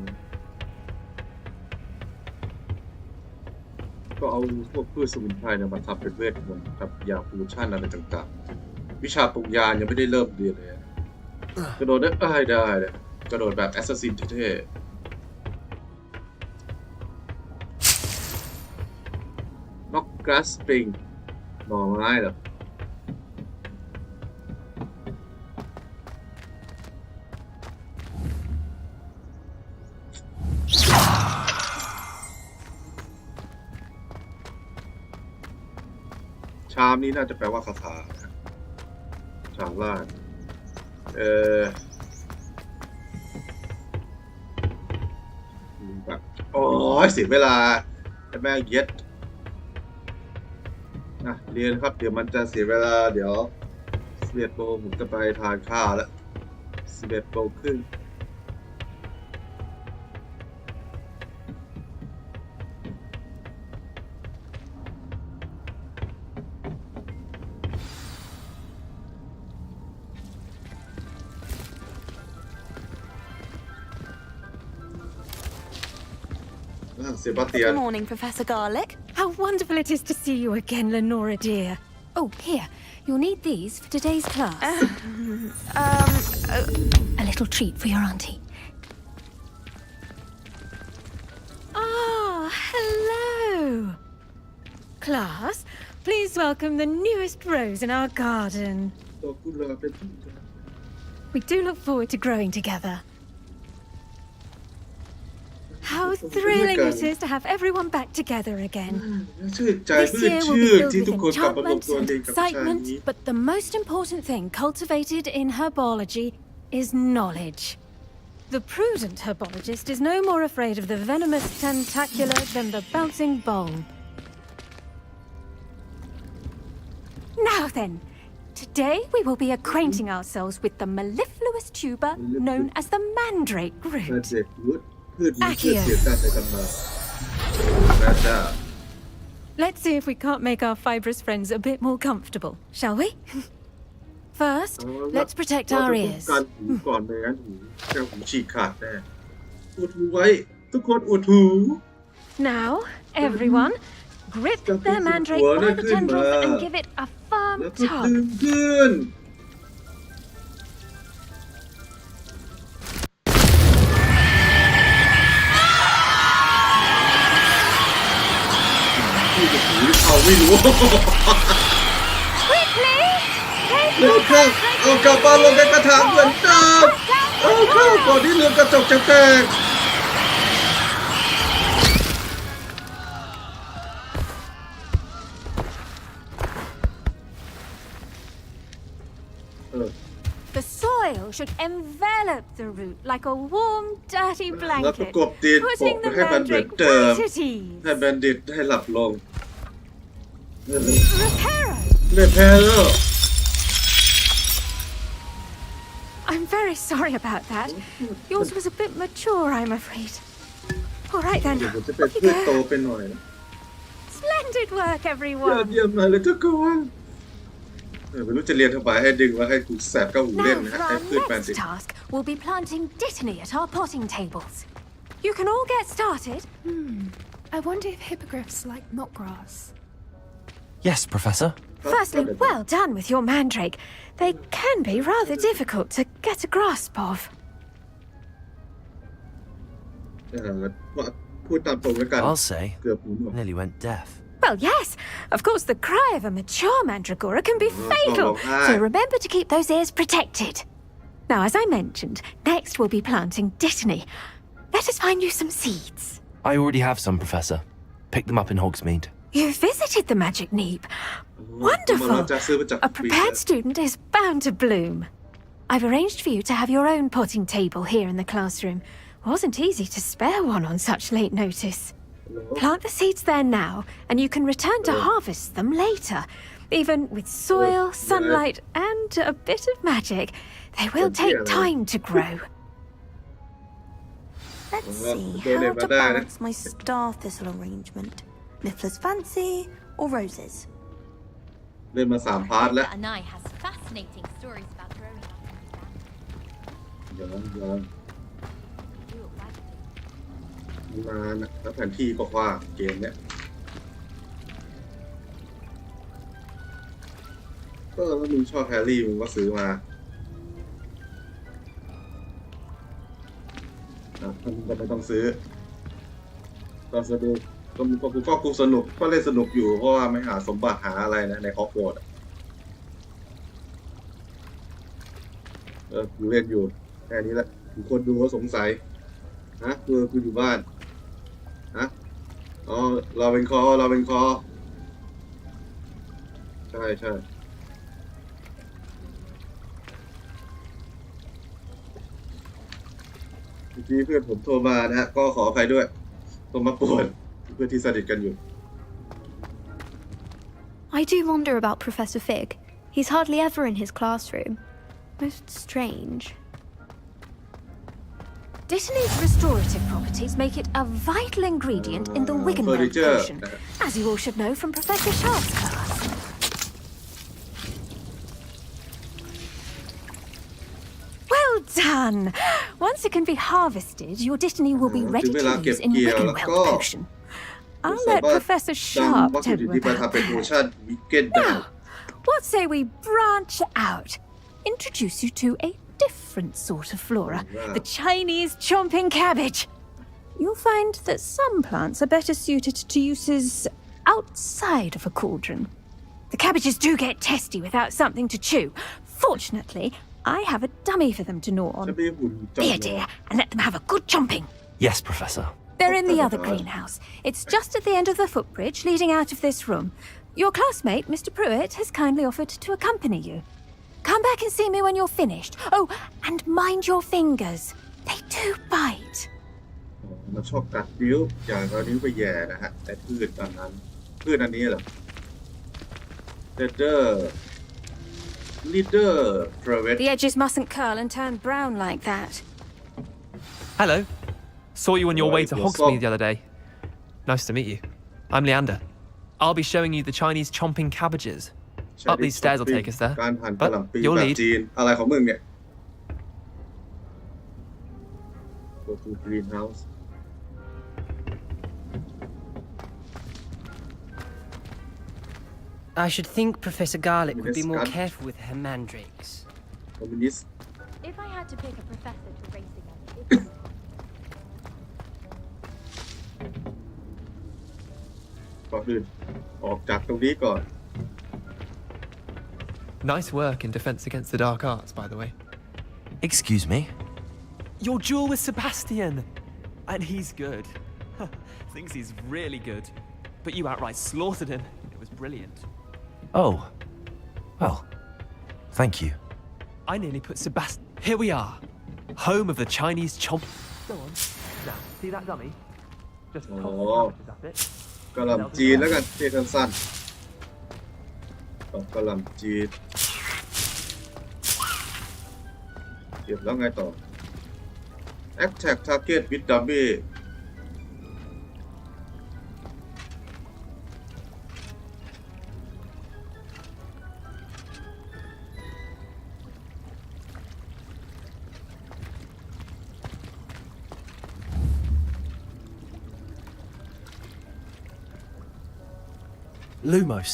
ก็เอาพวกพืชสมุนไพรมาทำเป็นเวทมนต์กับยาโพชั่นอะไรต่างๆวิชาปรุงยายังไม่ได้เริ่มเรียนเลยกระโดดได้เลยกระโดดแบบแอสซัสซินเท่ๆน็อกกราสปริงหน่อไม้เหรอชามนี้น่าจะแปลว่าคาถาชามล่างแบบโอ้ยเสียเวลาแม่เย็ดนะเรียนครับเดี๋ยวมันจะเสียเวลาเดี๋ยว11 โมงผมจะไปทานข้าวแล้ว11 โมงครึ่ง
Good morning, Professor Garlic.
How wonderful it is to see you again, Lenora dear. Oh, here, you'll need these for today's class. A little treat for your auntie. Ah, hello. Class, please welcome the newest rose in our garden. We do look forward to growing together. How thrilling it is to have everyone back together again. This year will be filled with enchantment and excitement, but the most important thing cultivated in herbology is knowledge. The prudent herbologist is no more afraid of the venomous tentacula than the bouncing bone. Now then, Today we will be acquainting ourselves with the mellifluous tuber known as the mandrake root.
พืชมีชื่อเสียงด้านในตำนานนะจ๊ะ
Let's see if we can't make our fibrous friends a bit more comfortable, shall we? First, let's protect our ears.
การหูก่อนไม่งั้นหูแก้วหูฉีกขาดแน่อุดหูไว้ทุกคนอุดหู
Now, everyone, grip their mandrake by the tendrils and give it a firm
แล้วก็
tug.
ดึงขึ้นที่จะหูเขาไม่รู้
Quickly!
เร็วเข้าเอากลับมาลงในกระถางเหมือนเดิมเอาเข้าก่อนที่เรือกระจกจะแตก
The soil should envelop the root like a warm, dirty
แล้วประ
blanket,
กบดินปก
putting the
ให้มันเหมือน
mandrake
เดิม
right at ease.
ให้แบนดิตให้หลับลง
Reparo!
เรียบแพ้แล้ว
I'm very sorry about that. Yours was a bit mature, I'm afraid. All right
เดี๋ยว
then.
ผมจะเป็น
Off you
พืชโต
go.
ไปหน่อยนะ
Splendid work,
ยอด
everyone.
เยี่ยมเลยทุกคนไม่รู้จะเรียนทำไมให้ดึงว่าให้กูแสบก็หูเล่น
Now
นะ
for
ให้
our
พืชแบนดิ
next
ต
task, we'll be planting dittany at our potting tables. You can all get started.
I wonder if hippogriffs like knotgrass.
Yes, Professor.
Firstly, well done with your mandrake. They can be rather difficult to get a grasp of.
พูดตามตรงแล้วกัน
I'll say,
เกือบหูหนวก
nearly went deaf.
Well, yes, of course, the cry of a mature mandragora can be fatal, so remember to keep those ears protected. Now, as I mentioned, next we'll be planting dittany. Let us find you some seeds.
I already have some, Professor. Pick them up in Hogsmeade.
You visited the magic neep. Wonderful. A prepared student is bound to bloom. I've arranged for you to have your own potting table here in the classroom. Wasn't easy to spare one on such late notice. Plant the seeds there now, and you can return to harvest them later. Even with soil, sunlight, and a bit of magic, they will take time to grow.
Let's see, how to balance my star thistle arrangement. Niffler's fancy or roses?
เล่นมา3 พาร์ทแล้ว
Anai has fascinating stories about growing up in the land.
ย้อนนานนะแล้วแผนที่ก็กว้างเกมเนี้ยก็ถ้ามึงชอบแฮร์รี่มึงก็ซื้อมาถ้ามึงก็ไม่ต้องซื้อก็สนุกกูสนุกก็เล่นสนุกอยู่เพราะว่าไม่หาสมบัติหาอะไรนะในฮอกวอตส์กูเล่นอยู่แค่นี้แหละทุกคนดูก็สงสัยนะกูอยู่บ้านฮะอ๋อเราเป็นคอใช่เมื่อกี้เพื่อนผมโทรมานะฮะก็ขออภัยด้วยโทรมาป่วนเพื่อนที่สนิทกันอยู่
I do wonder about Professor Fig. He's hardly ever in his classroom. Most strange.
Dittany's restorative properties make it a vital ingredient in the Wiggenweld potion, as you all should know from Professor Sharp's class. Well done! Once it can be harvested, your dittany will be ready to use in Wiggenweld potion. I'll let Professor Sharp tell you about that. Now, what say we branch out? Introduce you to a different sort of flora, the Chinese chomping cabbage. You'll find that some plants are better suited to uses outside of a cauldron. The cabbages do get testy without something to chew. Fortunately, I have a dummy for them to gnaw on. Be a dear and let them have a good chomping.
Yes, Professor.
They're in the other greenhouse. It's just at the end of the footbridge leading out of this room. Your classmate, Mr. Pruitt, has kindly offered to accompany you. Come back and see me when you're finished. Oh, and mind your fingers. They do bite.
มันชอบกัดนิ้วอย่างเอานิ้วไปแย่นะฮะแต่พืชอันนี้เหรอเดอร์ leader private
The edges mustn't curl and turn brown like that.
Hello. Saw you on your way to
What's
Hogsmeade
up?
the other day. Nice to meet you. I'm Leander. I'll be showing you the Chinese chomping cabbages. Up these stairs will take us there.
การหั่นกะ
But
หล่ำปี
your
แบบ
lead.
จีนอะไรของมึงเนี่ย go to greenhouse
I should think Professor Garlick would be more
Communist
careful with her mandrakes.
communist
If I had to pick a professor to race against,
ก่อนอื่นออกจากตรงนี้ก่อน
Nice work in defense against the dark arts, by the way.
Excuse me?
Your duel with Sebastian! And he's good. Thinks he's really good. But you outright slaughtered him. It was brilliant.
Oh. Well, thank you.
I nearly put Sebastian... Here we are. Home of the Chinese chomp... Go on. Now, see that dummy? Just pop the cabbages at it.
กะหล่ำจีนแล้วกันเรียกสั้นๆกะหล่ำจีนเก็บแล้วไงต่อ attack target with dummy
Lumos.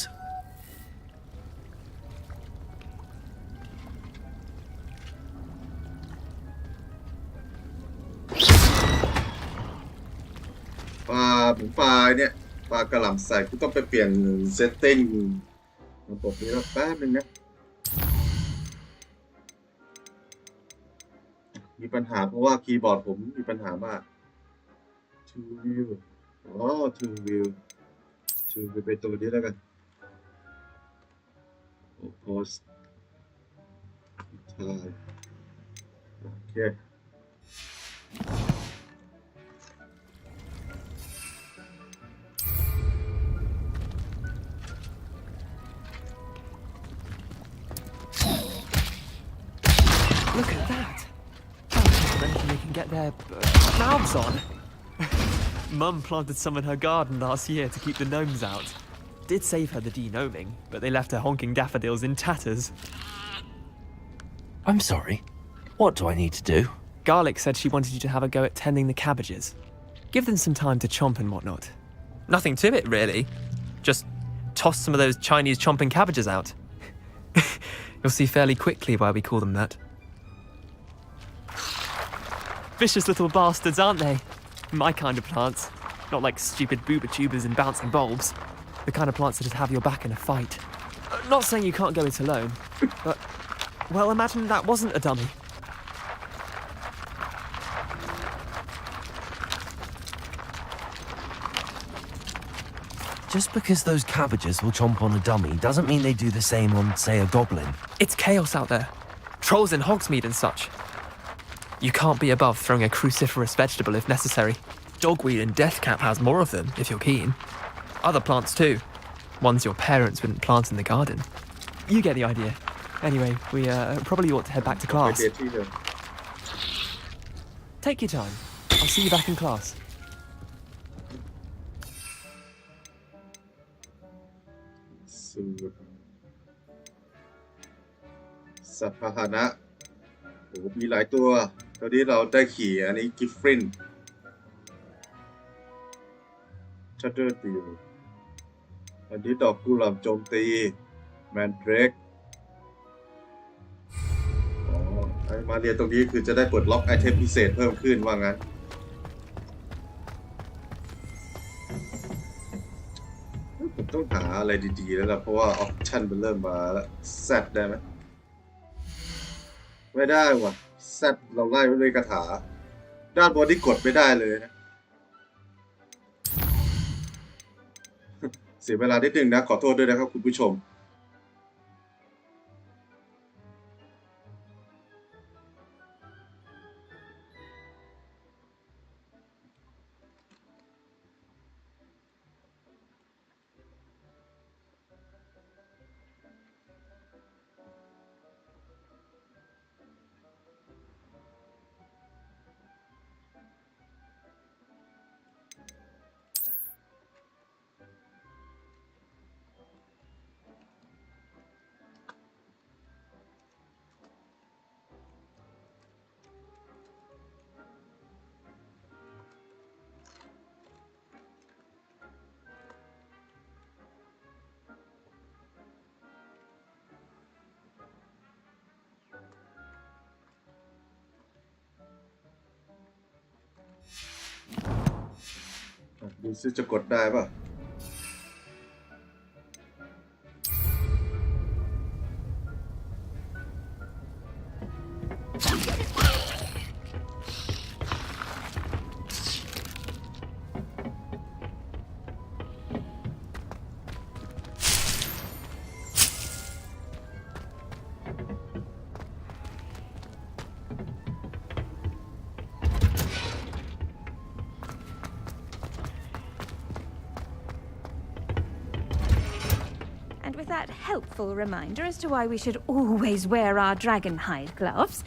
ปลาหมูปลาเนี่ยปลากระหล่ำใส่กูต้องไปเปลี่ยนเซตติ้งระบบนี้แล้วแป๊บนึงนะมีปัญหาเพราะว่าคีย์บอร์ดผมมีปัญหามาก to view to view ไปตัวนี้แล้วกัน post ถ่ายโอเค
Look at that! Anything they can get their mouths on. Mum planted some in her garden last year to keep the gnomes out. Did save her the de-gnoming, but they left her honking daffodils in tatters.
I'm sorry. What do I need to do?
Garlic said she wanted you to have a go at tending the cabbages. Give them some time to chomp and whatnot. Nothing to it, really. Just toss some of those Chinese chomping cabbages out. You'll see fairly quickly why we call them that. Vicious little bastards, aren't they? My kind of plants. Not like stupid booba tubers and bouncing bulbs. The kind of plants that just have your back in a fight. Not saying you can't go it alone, but... Well, imagine that wasn't a dummy.
Just because those cabbages will chomp on a dummy doesn't mean they do the same on, say, a goblin.
It's chaos out there. Trolls in Hogsmeade and such. You can't be above throwing a cruciferous vegetable if necessary. Dogweed and deathcap has more of them, if you're keen. Other plants too. Ones your parents wouldn't plant in the garden. You get the idea. Anyway, we probably ought to head back to class. Take your time. I'll see you back in class.
สูตรสัตว์พาหนะโอ้มีหลายตัวตอนนี้เราได้ขี่อันนี้กิฟฟรินชัตเตอร์ติวอันนี้ดอกกุหลาบโจมตีแมนเดรกไอ้มาเรียนตรงนี้คือจะได้ปลดล็อกไอเทมพิเศษเพิ่มขึ้นว่างั้นผมต้องหาอะไรดีๆแล้วล่ะเพราะว่าออปชั่นมันเริ่มมาแล้วแซดได้ไหมไม่ได้ว่ะแซดเราไล่ไว้เลยคาถาด้านบนที่กดไม่ได้เลยนะเสียเวลานิดนึงนะขอโทษด้วยนะครับคุณผู้ชม ดูซิจะกดได้ป่ะ
With that helpful reminder as to why we should always wear our dragon hide gloves,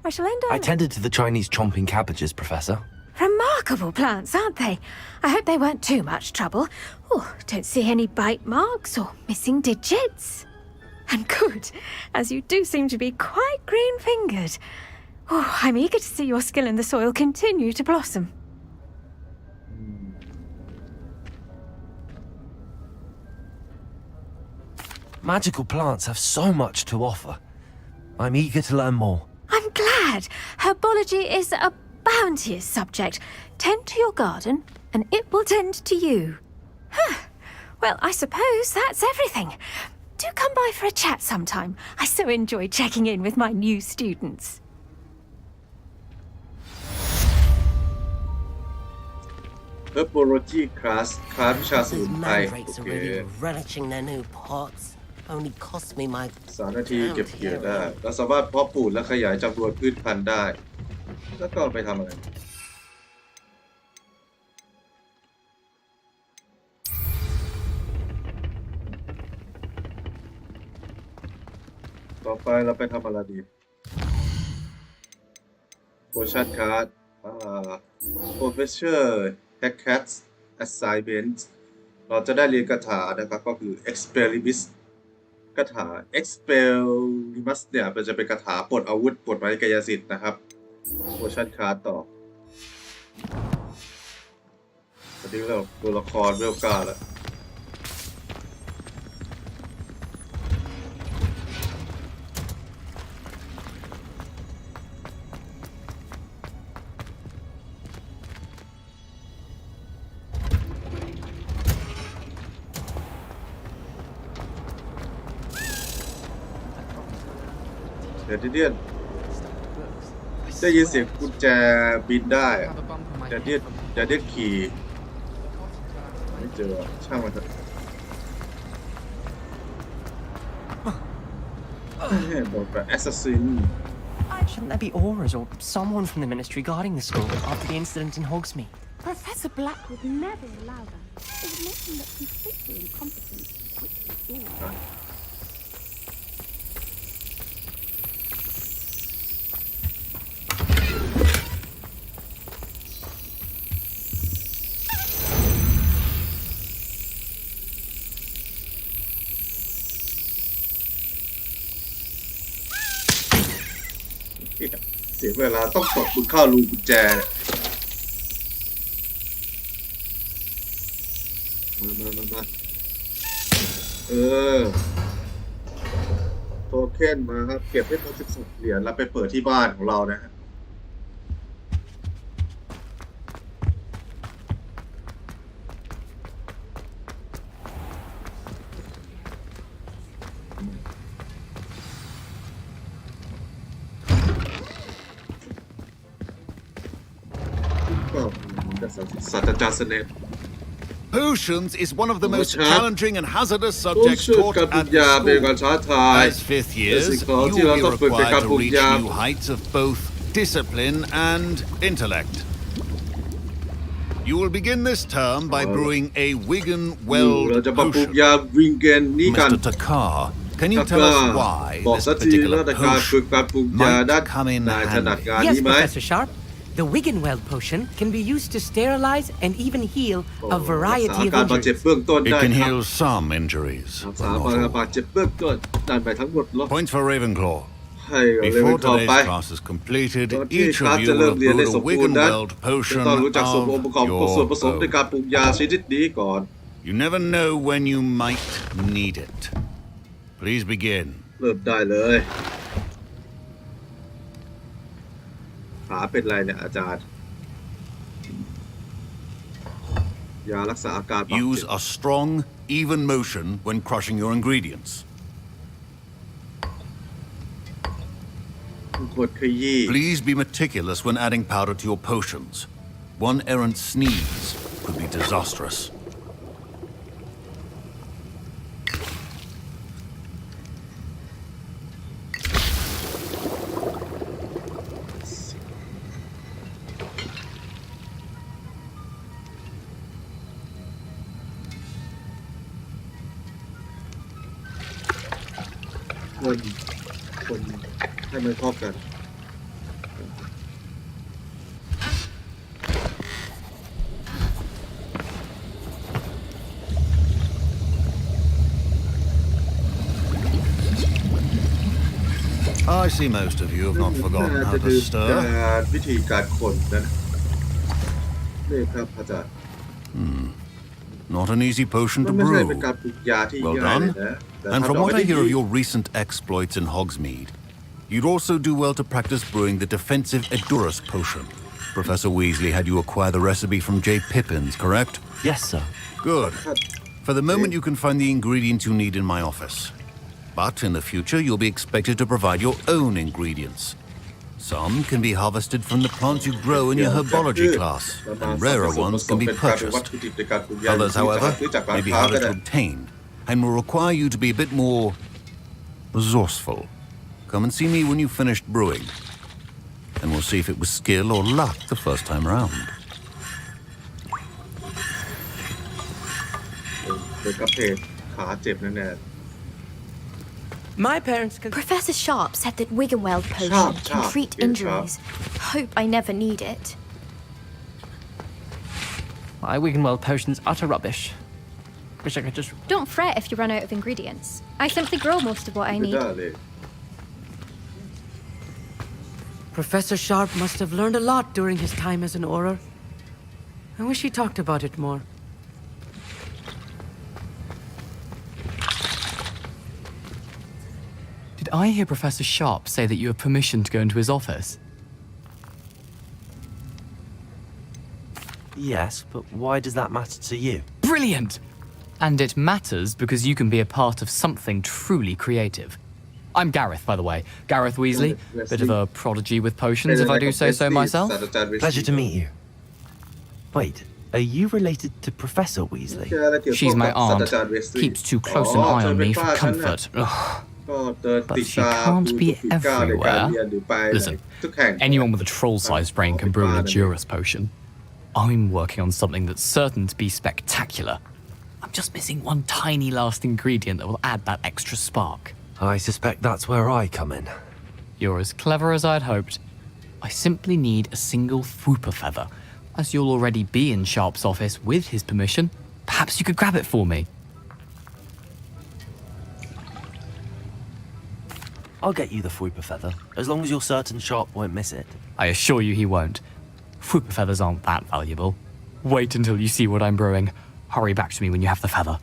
I shall end up...
I tended to the Chinese chomping cabbages, Professor.
Remarkable plants, aren't they? I hope they weren't too much trouble. Oh, don't see any bite marks or missing digits. And good, as you do seem to be quite green-fingered. Oh, I'm eager to see your skill in the soil continue to blossom.
Magical plants have so much to offer. I'm eager to learn more.
I'm glad. Herbology is a bounteous subject. Tend to your garden, and it will tend to you. Well, I suppose that's everything. Do come by for a chat sometime. I so enjoy checking in with my new students.
Herbology class วิชาสมุนไพร
mandrakes are really relishing their new pots. Only cost me my
3 นาทีเก็บเกี่ยวได้เราสามารถเพาะปลูกและขยายจำนวนพืชพันธุ์ได้แล้วก็ไปทำอะไรต่อไปเราไปทำอะไรดีโพชั่นการ์ดProfessor Hackcat's Assignment เราจะได้เรียนคาถานะครับก็คือ Expelliarmus คาถา Expelliarmus เนี่ยมันจะเป็นคาถาปลดอาวุธปลดไม้กายสิทธิ์นะครับโพชั่นคาร์ดต่อตอนนี้เราตัวละครเวลกาแล้วเดเดียนได้ยินเสียงกุญแจบินได้เดเดียนขี่ไม่เจอช่างมันเถอะบอกแบบ assassin
Shouldn't there be auras or someone from the ministry guarding the school after the incident in Hogsmeade?
Professor Black would never allow that. It would make him look completely incompetent, which is all.
เสียเวลาต้องตกมึงเข้ารูกุญแจมาโทเค็นมาครับเก็บให้ครบ12 เหรียญแล้วไปเปิดที่บ้านของเรานะฮะ
Potions is one of the most challenging and hazardous subjects taught at the school. As 5th years, you will be required to reach new heights of both discipline and intellect. You will begin this term by brewing a Wigan-Weld potion. Mr. Takar, can you tell us why this particular potion might come in handy?
Yes, Professor Sharp. The Wigan-Weld potion can be used to sterilize and even heal a variety of injuries.
It can heal some injuries, but not all. Points for Ravenclaw. Before today's class is completed, each of you will have brewed a Wigan-Weld potion of your own. You never know when you might need it. Please begin.
เริ่มได้เลยขาเป็นไรเนี่ยอาจารย์ ยารักษาอาการบาดเจ็บ
Use a strong, even motion when crushing your ingredients.
กดขยี้
Please be meticulous when adding powder to your potions. One errant sneeze could be disastrous.
คนให้มันเข้ากัน
I see most of you have not forgotten how to stir.
วิธีการคนนั้นนี่ครับอาจารย์
Not an easy potion to
ไม่ใช่
brew.
เป็นการปลูกยาที่
Well
ง่ายเลย
done.
นะแต่
And
ถ้า
from
เรา
what
ไม่
I
ได้
hear of your recent exploits in Hogsmeade, you'd also do well to practice brewing the defensive Edurus potion. Professor Weasley had you acquire the recipe from J. Pippin's, correct?
Yes, sir.
Good. For the moment, you can find the ingredients you need in my office. But in the future, you'll be expected to provide your own ingredients. Some can be harvested from the plants you grow in your herbology class, and rarer ones can be purchased. Others, however, may be harder to obtain, and will require you to be a bit more resourceful. Come and see me when you've finished brewing, and we'll see if it was skill or luck the first time round.
เด็กกระเพกขาเจ็บแน่
My parents can...
Professor Sharp said that Wiggenweld potion can treat injuries. Hope I never need it.
My Wiggenweld potion's utter rubbish. Wish I could just...
Don't fret if you run out of ingredients. I simply grow most of what I
ๆไม่
need.
ได้เลย
Professor Sharp must have learned a lot during his time as an Auror. I wish he talked about it more.
Did I hear Professor Sharp say that you have permission to go into his office?
Yes, but why does that matter to you?
Brilliant! And it matters because you can be a part of something truly creative. I'm Gareth, by the way. Gareth Weasley. Bit of a prodigy with potions, if I do say so myself.
Pleasure to meet you. Wait, are you related to Professor Weasley?
She's my aunt. Keeps too close an eye on me for comfort. Ugh. But she can't be everywhere. Listen, anyone with a troll-sized brain can brew an Edurus potion. I'm working on something that's certain to be spectacular. I'm just missing one tiny last ingredient that will add that extra spark.
I suspect that's where I come in.
You're as clever as I'd hoped. I simply need a single Fwooper feather. As you'll already be in Sharp's office with his permission, perhaps you could grab it for me.
I'll get you the Fwooper feather, as long as you're certain Sharp won't miss it.
I assure you he won't. Fwooper feathers aren't that valuable. Wait until you see what I'm brewing. Hurry back to me when you have the feather.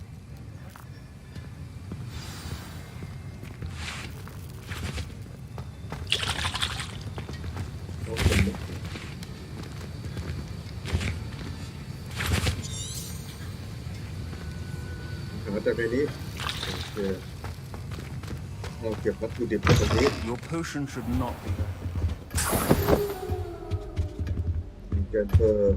Your potion should not be.
เกินเบอร์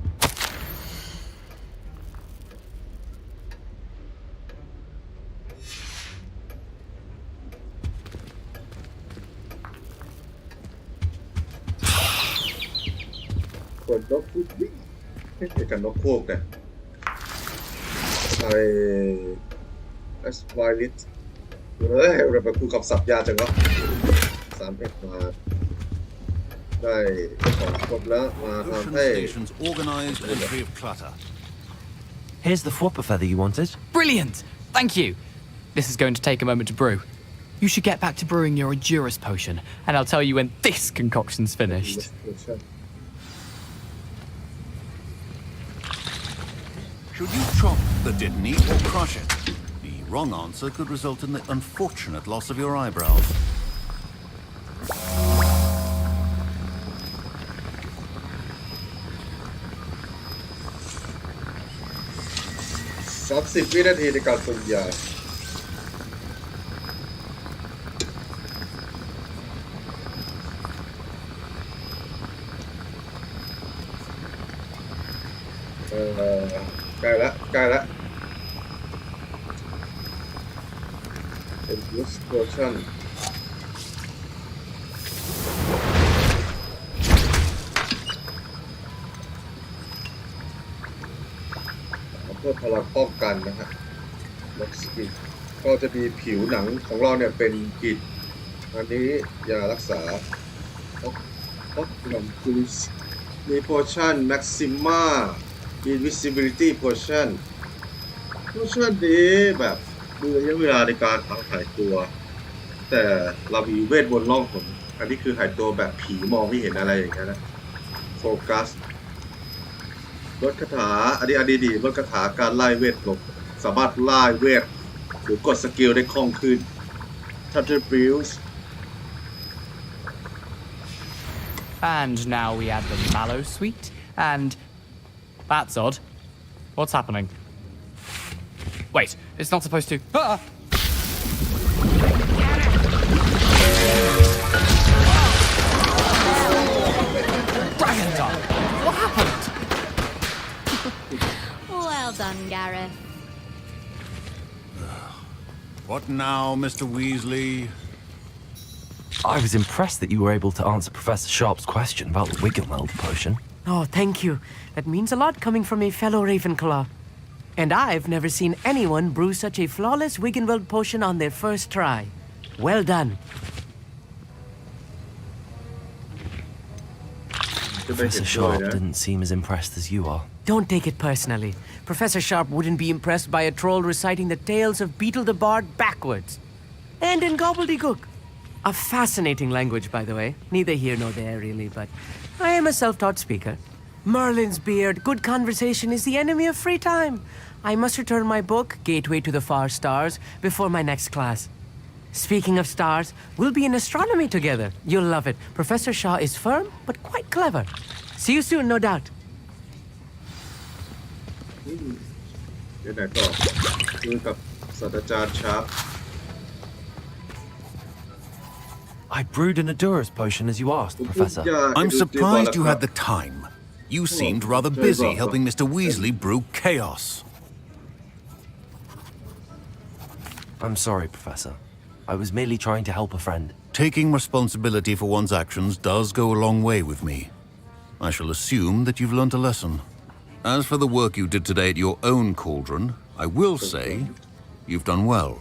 คนนกพูดวิ่งไม่ใช่กันนกโคกเนี่ยไอ้เอสไวลิสเราไปคุยกับสับยาจังวะ3 เพชรมาได้ของครบแล้วมาทำให้
organized and free of clutter.
Here's the Fwooper feather you wanted.
Brilliant! Thank you. This is going to take a moment to brew. You should get back to brewing your Edurus potion, and I'll tell you when this concoction's finished.
Should you chop the didn't or crush it? The wrong answer could result in the unfortunate loss of your eyebrows.
30 วินาทีในการปรุงยาใกล้ละเป็น use potion เพื่อพลังป้องกันนะฮะล็อกสกิลก็จะมีผิวหนังของเราเนี่ยเป็นกรีดอันนี้ยารักษาออกลมคูสมีโพชั่นแม็กซิม่า invisibility potion นี้แบบดูระยะเวลาในการหายตัวแต่เรามีเวทบนล่องหนอันนี้คือหายตัวแบบผีมองไม่เห็นอะไรอย่างเงี้ยนะโฟกัสลดคาถาอันนี้ดีลดคาถาการไล่เวทลงสามารถไล่เวทหรือกดสกิลได้คล่องขึ้น Thunder Brews
And now we add the mallow sweet, and that's odd. What's happening? Wait, it's not supposed to. Ah! Dragon Dog! What happened?
Well done, Gareth.
What now, Mr. Weasley?
I was impressed that you were able to answer Professor Sharp's question about the Wiggenweld potion.
Oh, thank you. That means a lot coming from a fellow Ravenclaw. And I've never seen anyone brew such a flawless Wiggenweld potion on their first try. Well done.
Professor Sharp didn't seem as impressed as you are.
Don't take it personally. Professor Sharp wouldn't be impressed by a troll reciting the tales of Beetle the Bard backwards. And in gobbledygook. A fascinating language, by the way. Neither here nor there, really, but I am a self-taught speaker. Merlin's beard, good conversation is the enemy of free time. I must return my book, Gateway to the Far Stars, before my next class. Speaking of stars, we'll be in astronomy together. You'll love it. Professor Shaw is firm, but quite clever. See you soon, no doubt.
เดี๋ยวไหนต่อคุยกับศาสตราจารย์ชาร์ป
I brewed an Adurus potion as you asked, Professor.
I'm surprised you had the time. You seemed rather busy helping Mr. Weasley brew chaos.
I'm sorry, Professor. I was merely trying to help a friend.
Taking responsibility for one's actions does go a long way with me. I shall assume that you've learnt a lesson. As for the work you did today at your own cauldron, I will say you've done well.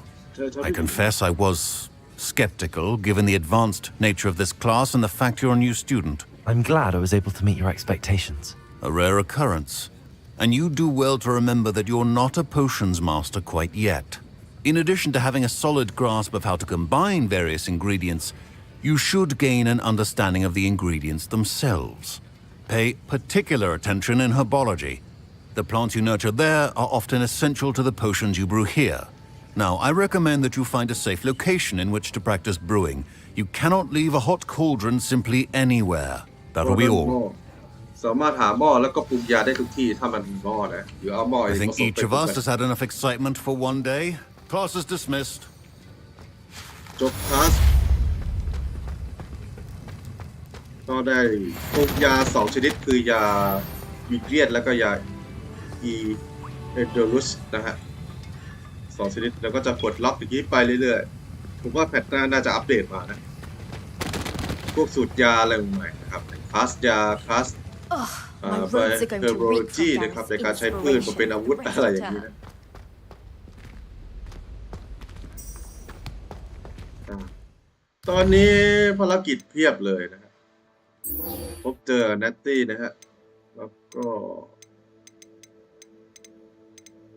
I confess I was skeptical given the advanced nature of this class and the fact you're a new student.
I'm glad I was able to meet your expectations.
A rare occurrence. And you do well to remember that you're not a potions master quite yet. In addition to having a solid grasp of how to combine various ingredients, you should gain an understanding of the ingredients themselves. Pay particular attention in herbology. The plants you nurture there are often essential to the potions you brew here. Now, I recommend that you find a safe location in which to practice brewing. You cannot leave a hot cauldron simply anywhere. That'll be all.
สามารถหาหม้อแล้วก็ปรุงยาได้ทุกที่ถ้ามันมีหม้อนะหรือเอาหม้อ
I think each of us has had enough excitement for one day. Class is dismissed.
จบคลาสก็ได้ปรุงยา2ชนิดคือยาวิเกรียนแล้วก็ยาอีเอเดรุสนะฮะ2ชนิดแล้วก็จะปลดล็อกอย่างนี้ไปเรื่อยๆผมว่าแพทหน้าน่าจะอัปเดตมานะพวกสูตรยาอะไรใหม่นะครับคลาสยาคลาสเฮอร์โบโลจีนะครับในการใช้พืชมาเป็นอาวุธอะไรอย่างนี้นะตอนนี้ภารกิจเพียบเลยนะฮะพบเจอเนตตี้นะฮะแล้วก็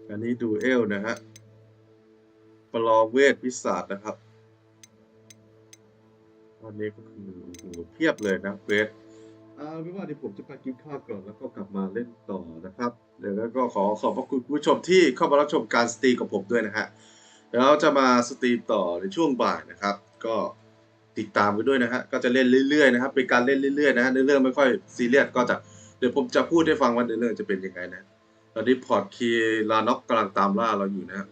อันนี้ดูเอลนะฮะประลองเวทวิสาสนะครับตอนนี้ก็คือเพียบเลยนะเวทไม่ว่าที่ผมจะไปกินข้าวก่อนแล้วก็กลับมาเล่นต่อนะครับเดี๋ยวก็ขอขอบพระคุณผู้ชมที่เข้ามารับชมการสตรีมกับผมด้วยนะฮะเดี๋ยวเราจะมาสตรีมต่อในช่วงบ่ายนะครับก็ติดตามกันด้วยนะฮะก็จะเล่นเรื่อยๆนะครับเป็นการเล่นเรื่อยๆนะฮะเรื่องไม่ค่อยซีเรียสก็จะเดี๋ยวผมจะพูดให้ฟังว่าเรื่องจะเป็นยังไงนะ ตอนนี้พอร์ตคีย์ลานอกกำลังตามล่าเราอยู่นะฮะ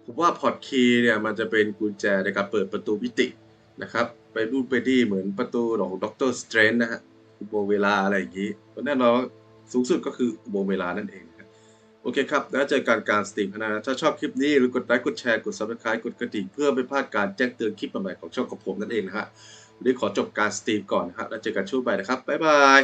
ผมว่าพอร์ตคีย์เนี่ยมันจะเป็นกุญแจในการเปิดประตูมิตินะครับไปรูดไปดีเหมือนประตูของด็อกเตอร์สเตรนจ์นะฮะอุโมงค์เวลาอะไรอย่างนี้แน่นอนสูงสุดก็คืออุโมงค์เวลานั่นเองโอเคครับแล้วเจอกันการสตรีมนะถ้าชอบคลิปนี้หรือกดไลค์กดแชร์กด Subscribe กดกระดิ่งเพื่อไม่พลาดการแจ้งเตือนคลิปใหม่ๆของช่องของผมนั่นเองนะฮะวันนี้ขอจบการสตรีมก่อนนะฮะแล้วเจอกันช่วงบ่ายนะครับบ๊ายบาย